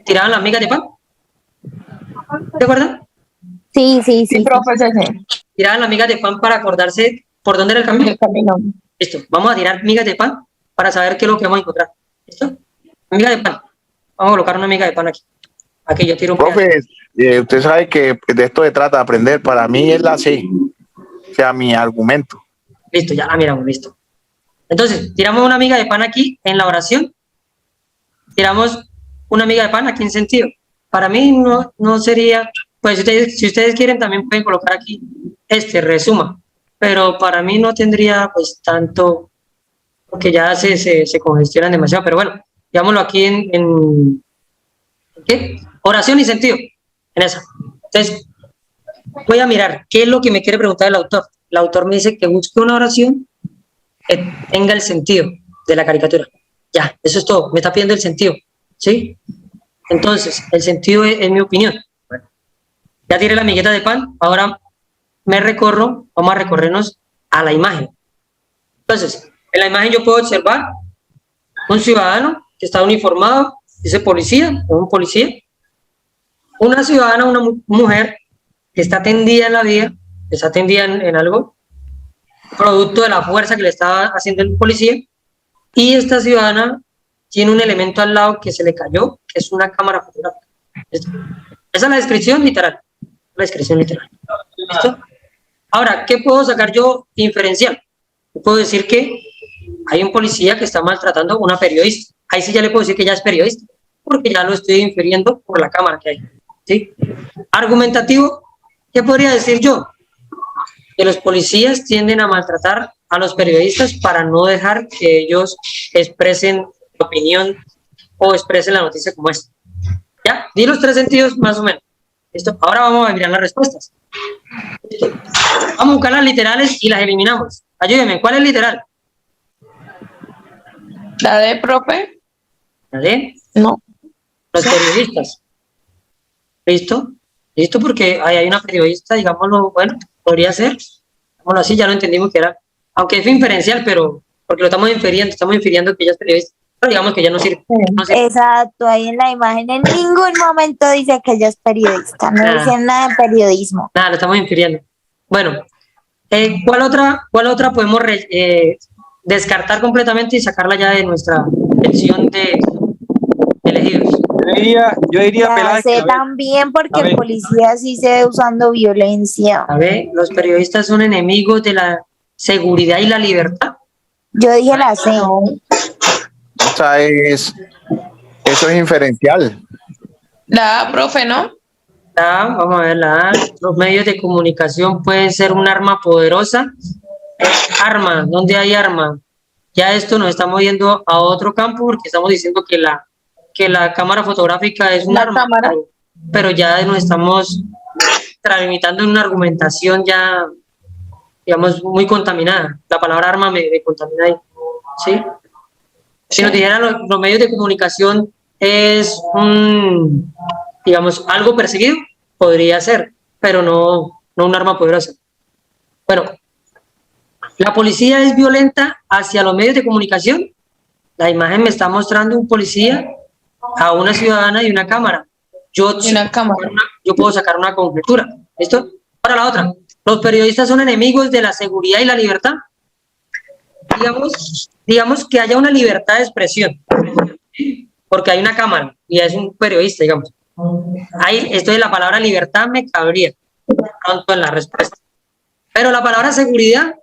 Tiraban las migas de pan. ¿Te acuerdas? Sí. Profe, Tiraban las migas de pan para acordarse por dónde era el camino. Listo, vamos a tirar migas de pan para saber qué es lo que vamos a encontrar. ¿Listo? Miga de pan. Vamos a colocar una miga de pan aquí. Aquí yo tiro un Profe, usted sabe que de esto se trata de aprender. Para mí es la C. O sea, mi argumento. Listo, ya la miramos, listo. Entonces, tiramos una miga de pan aquí en la oración. Tiramos una miga de pan aquí en sentido. Para mí no sería, pues si ustedes quieren también pueden colocar aquí resuma. Pero para mí no tendría pues tanto, porque ya se congestionan demasiado. Pero bueno, digámoslo aquí en ¿qué? Oración y sentido, en esa. Entonces, voy a mirar qué es lo que me quiere preguntar el autor. El autor me dice que busque una oración que tenga el sentido de la caricatura. Ya, eso es todo. Me está pidiendo el sentido, ¿sí? Entonces, el sentido es mi opinión. Bueno, ya tiré la amigueta de pan, ahora vamos a recorrernos a la imagen. Entonces, en la imagen yo puedo observar un ciudadano que está uniformado, dice policía, es un policía. Una ciudadana, una mujer que está tendida en la vía, que está tendida en algo, producto de la fuerza que le estaba haciendo el policía, y esta ciudadana tiene un elemento al lado que se le cayó, que es una cámara fotográfica. ¿Listo? Esa es la descripción literal. ¿Listo? Ahora, ¿qué puedo sacar yo inferencial? Puedo decir que hay un policía que está maltratando a una periodista. Ahí sí ya le puedo decir que ya es periodista, porque ya lo estoy infiriendo por la cámara que hay. ¿Sí? Argumentativo, ¿qué podría decir yo? Que los policías tienden a maltratar a los periodistas para no dejar que ellos expresen opinión o expresen la noticia como esta. ¿Ya? Di los 3 sentidos más o menos. ¿Listo? Ahora vamos a mirar las respuestas. Vamos a buscar las literales y las eliminamos. Ayúdenme, ¿cuál es literal? ¿La D, profe? ¿La D? No. Los periodistas. ¿Listo? ¿Listo? Porque ahí hay una periodista, digámoslo, bueno, podría ser. Digámoslo así, ya lo entendimos que era. Aunque es inferencial, pero porque lo estamos infiriendo que ella es periodista. Pero digamos que ya no sirve. Exacto, ahí en la imagen en ningún momento dice que ella es periodista, no dice nada de periodismo. Nada, lo estamos infiriendo. Bueno, ¿cuál otra podemos descartar completamente y sacarla ya de nuestra elección de elegidos. Yo diría La Peláez, sé también a porque el ver. policía sí se ve usando violencia. A ver, los periodistas son enemigos de la seguridad y la libertad. Yo dije la sé. Esa es, eso es inferencial. La A, profe, ¿no? Vamos a ver, los medios de comunicación pueden ser un arma poderosa. Arma, ¿dónde hay arma? Ya esto nos estamos yendo a otro campo porque estamos diciendo que la cámara fotográfica es un La arma, cámara. pero ya nos estamos tramitando en una argumentación ya, digamos, muy contaminada. La palabra arma me contamina ahí, ¿sí? Si nos dijeran los medios de comunicación es digamos, algo perseguido, podría ser, pero no un arma poderosa. Bueno, la policía es violenta hacia los medios de comunicación. La imagen me está mostrando un policía a una ciudadana y una cámara. Yo puedo sacar una conjetura. ¿Listo? Ahora la otra. Los periodistas son enemigos de la seguridad y la libertad. Digamos que haya una libertad de expresión, porque hay una cámara y es un periodista, digamos. Ahí, esto de la palabra libertad me cabría pronto en la respuesta. Pero la palabra seguridad,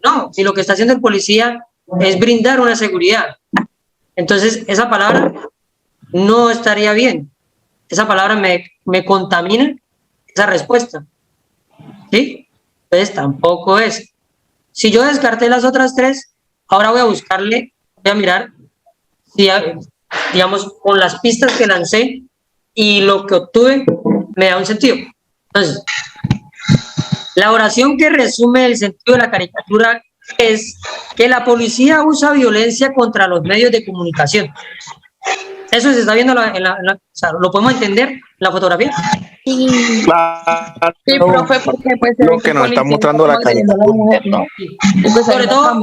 no. Si lo que está haciendo el policía es brindar una seguridad, entonces esa palabra no estaría bien. Esa palabra me contamina esa respuesta. ¿Sí? Entonces tampoco es. Si yo descarté las otras tres, ahora voy a mirar si, digamos, con las pistas que lancé y lo que obtuve me da un sentido. Entonces, la oración que resume el sentido de la caricatura es que la policía usa violencia contra los medios de comunicación. Eso se está viendo o sea, ¿lo podemos entender en la fotografía? Sí. Claro, Sí, profe, porque pues lo que nos está mostrando la caricatura. mujer, ¿no? Y pues Sobre todo,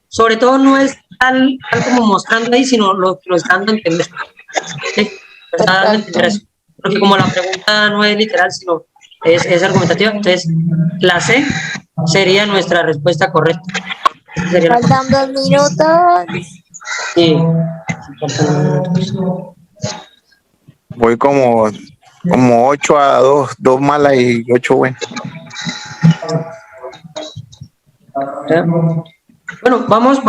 sobre todo no es tal como mostrando ahí, sino lo que nos está dando a entender. ¿Sí? Nos está dando a entender eso. Porque como la pregunta no es literal, sino es argumentativa, entonces la C sería nuestra respuesta correcta. Sería Faltan 2 minutos. Sí. Voy como 8-2, 2 malas y 8 buenas. Bueno, vamos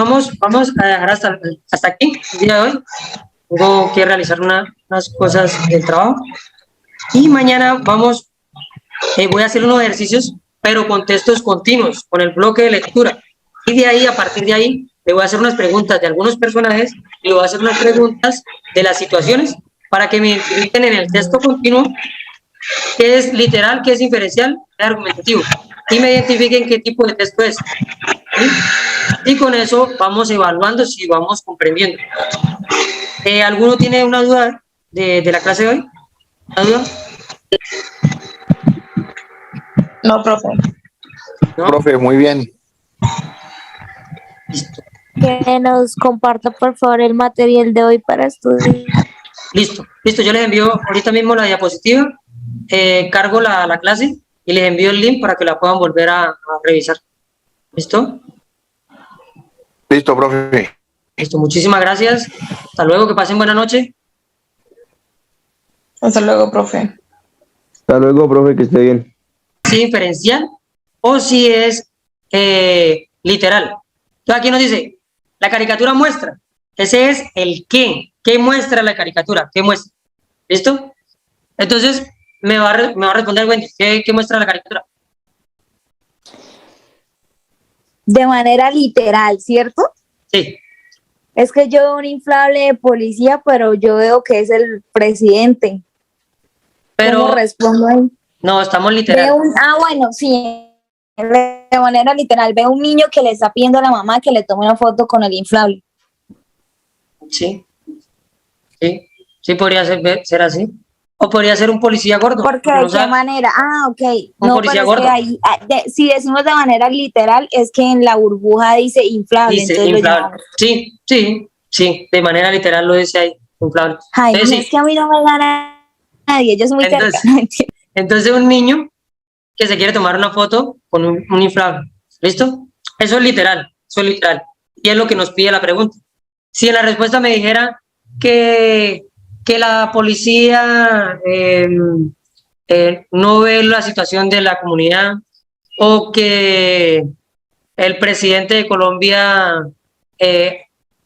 a dejar hasta aquí el día de hoy. Tengo que realizar unas cosas del trabajo. Y mañana voy a hacer unos ejercicios, pero con textos continuos, con el bloque de lectura. Y de ahí, a partir de ahí, le voy a hacer unas preguntas de algunos personajes y le voy a hacer unas preguntas de las situaciones para que me identifiquen en el texto continuo qué es literal, qué es inferencial, qué es argumentativo. Y me identifiquen qué tipo de texto es. ¿Sí? Y con eso vamos evaluando si vamos comprendiendo. ¿Alguno tiene una duda de la clase de hoy? ¿Una duda? No, profe. ¿No? Profe, muy bien. Listo. Que nos comparta por favor el material de hoy para estudiar. Listo, yo les envío ahorita mismo la diapositiva, cargo la clase y les envío el link para que la puedan volver a revisar. ¿Listo? Listo, profe. Listo, muchísimas gracias. Hasta luego, que pasen buena noche. Hasta luego, profe. Hasta luego, profe, que esté bien. Si es inferencial o si es literal. Entonces aquí nos dice, la caricatura muestra. Ese es el qué. ¿Qué muestra la caricatura? ¿Qué muestra? ¿Listo? Entonces, me va a responder Wendy. ¿Qué muestra la caricatura? De manera literal, ¿cierto? Sí. Es que yo veo un inflable de policía, pero yo veo que es el presidente. Pero ¿Cómo respondo ahí? no, estamos literal. Bueno, sí. De manera literal, veo un niño que le está pidiendo a la mamá que le tome una foto con el inflable. Sí. Sí, podría ser así. O podría ser un policía gordo. ¿Por qué? ¿De qué manera? Ok. Un policía gordo. Si decimos de manera literal, es que en la burbuja dice inflable. Dice entonces inflable. Sí, de manera literal lo dice ahí, inflable. Ay, Entonces, no, es que a mí no me gana nadie, yo soy muy terca. Entonces un niño que se quiere tomar una foto con un inflable, ¿listo? Eso es literal. Y es lo que nos pide la pregunta. Si en la respuesta me dijera que la policía no ve la situación de la comunidad, o que el presidente de Colombia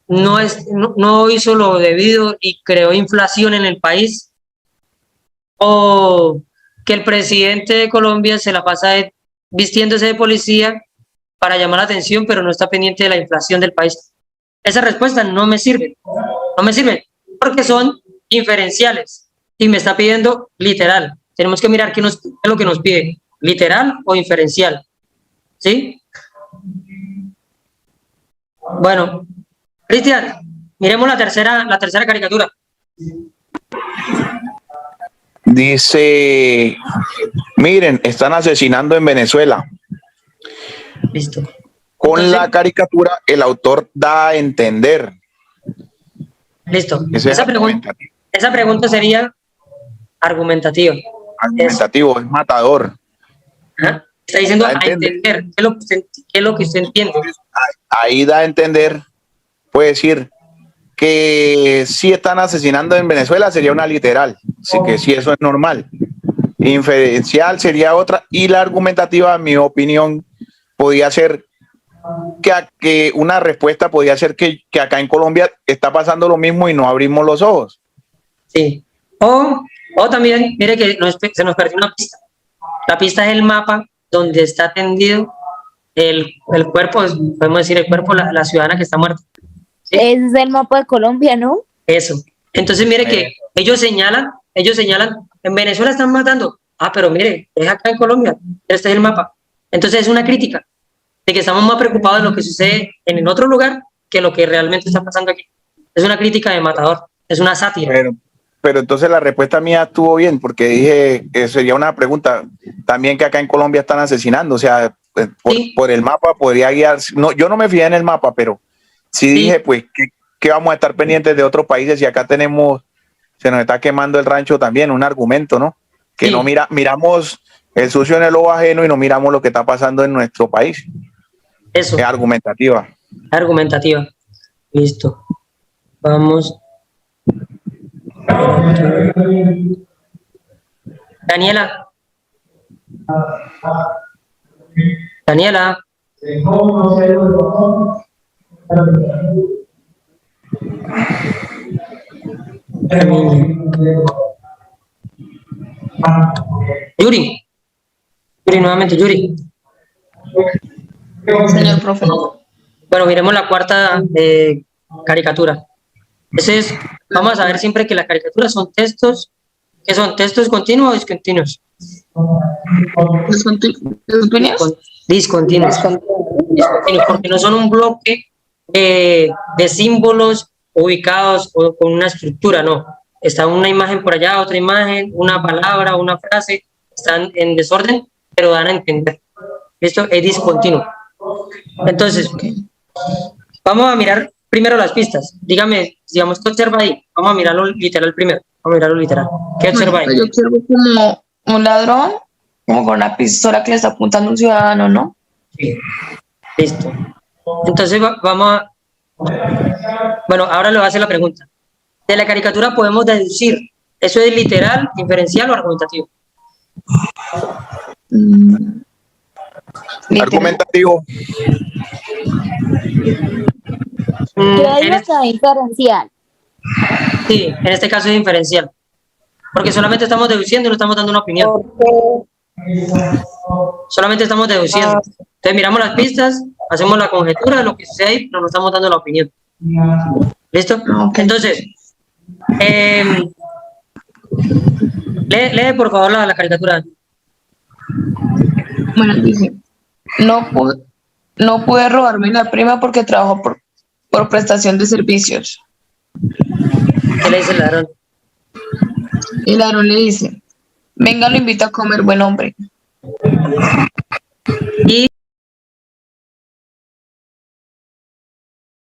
no hizo lo debido y creó inflación en el país, o que el presidente de Colombia se la pasa vistiéndose de policía para llamar la atención, pero no está pendiente de la inflación del país. Esas respuestas no me sirven, porque son inferenciales y me está pidiendo literal. Tenemos que mirar qué es lo que nos pide, literal o inferencial, ¿sí? Bueno, Cristian, miremos la tercera caricatura. Dice, miren, están asesinando en Venezuela. Listo. Con Entonces, la caricatura, el autor da a entender. Listo. Ese es Esa pregunta sería argumentativa. argumentativo, es matador. ¿Ah? Está diciendo a entender. ¿Qué es lo que usted entiende? Ahí da a entender, puede decir que si están asesinando en Venezuela sería una literal, así que si eso es normal. Inferencial sería otra, y la argumentativa, en mi opinión, podía ser que una respuesta podía ser que acá en Colombia está pasando lo mismo y no abrimos los ojos. Sí. O también, mire que se nos perdió una pista. La pista es el mapa donde está tendido el cuerpo, podemos decir el cuerpo, la ciudadana que está muerta. ¿Sí? Ese es el mapa de Colombia, ¿no? Eso. Entonces, mire que ellos señalan, en Venezuela están matando. Ah, pero mire, es acá en Colombia. Este es el mapa. Entonces es una crítica de que estamos más preocupados de lo que sucede en el otro lugar que lo que realmente está pasando aquí. Es una crítica de matador, es una sátira. Pero entonces la respuesta mía estuvo bien, porque dije que sería una pregunta también, que acá en Colombia están asesinando, o sea, por el mapa podría guiar. No, yo no me fijé en el mapa, pero sí dije, pues, que vamos a estar pendientes de otros países, y acá se nos está quemando el rancho también, un argumento, ¿no? Que no miramos el sucio en el ojo ajeno y no miramos lo que está pasando en nuestro país. Eso. Es argumentativa. Argumentativa. Listo. Vamos. Daniela. Yuri, nuevamente, Yuri. Señor profe. Bueno, miremos la cuarta caricatura. Vamos a ver siempre que las caricaturas son textos, que son textos continuos o discontinuos. Discontinuos, porque no son un bloque de símbolos ubicados o con una estructura, no. Está una imagen por allá, otra imagen, una palabra, una frase, están en desorden, pero dan a entender. Esto es discontinuo. Entonces, vamos a mirar primero las pistas. Dígame, digamos, ¿qué observa ahí? Vamos a mirarlo literal primero. ¿Qué observa ahí? Yo observo como un ladrón, como con una pistola que le está apuntando a un ciudadano, ¿no? Sí. Listo. Entonces, vamos a... Bueno, ahora le voy a hacer la pregunta. De la caricatura podemos deducir, ¿eso es literal, inferencial o argumentativo? Argumentativo. Yo digo que es inferencial. Sí, en este caso es inferencial. Porque solamente estamos deduciendo y no estamos dando una opinión. Solamente estamos deduciendo. Entonces miramos las pistas, hacemos la conjetura de lo que sucede ahí, pero no estamos dando la opinión. ¿Listo? Entonces, lee por favor la caricatura. Bueno, dice, no pude robarme la prima porque trabajo por prestación de servicios. ¿Qué le dice el ladrón? El ladrón le dice, venga, lo invito a comer, buen hombre. Y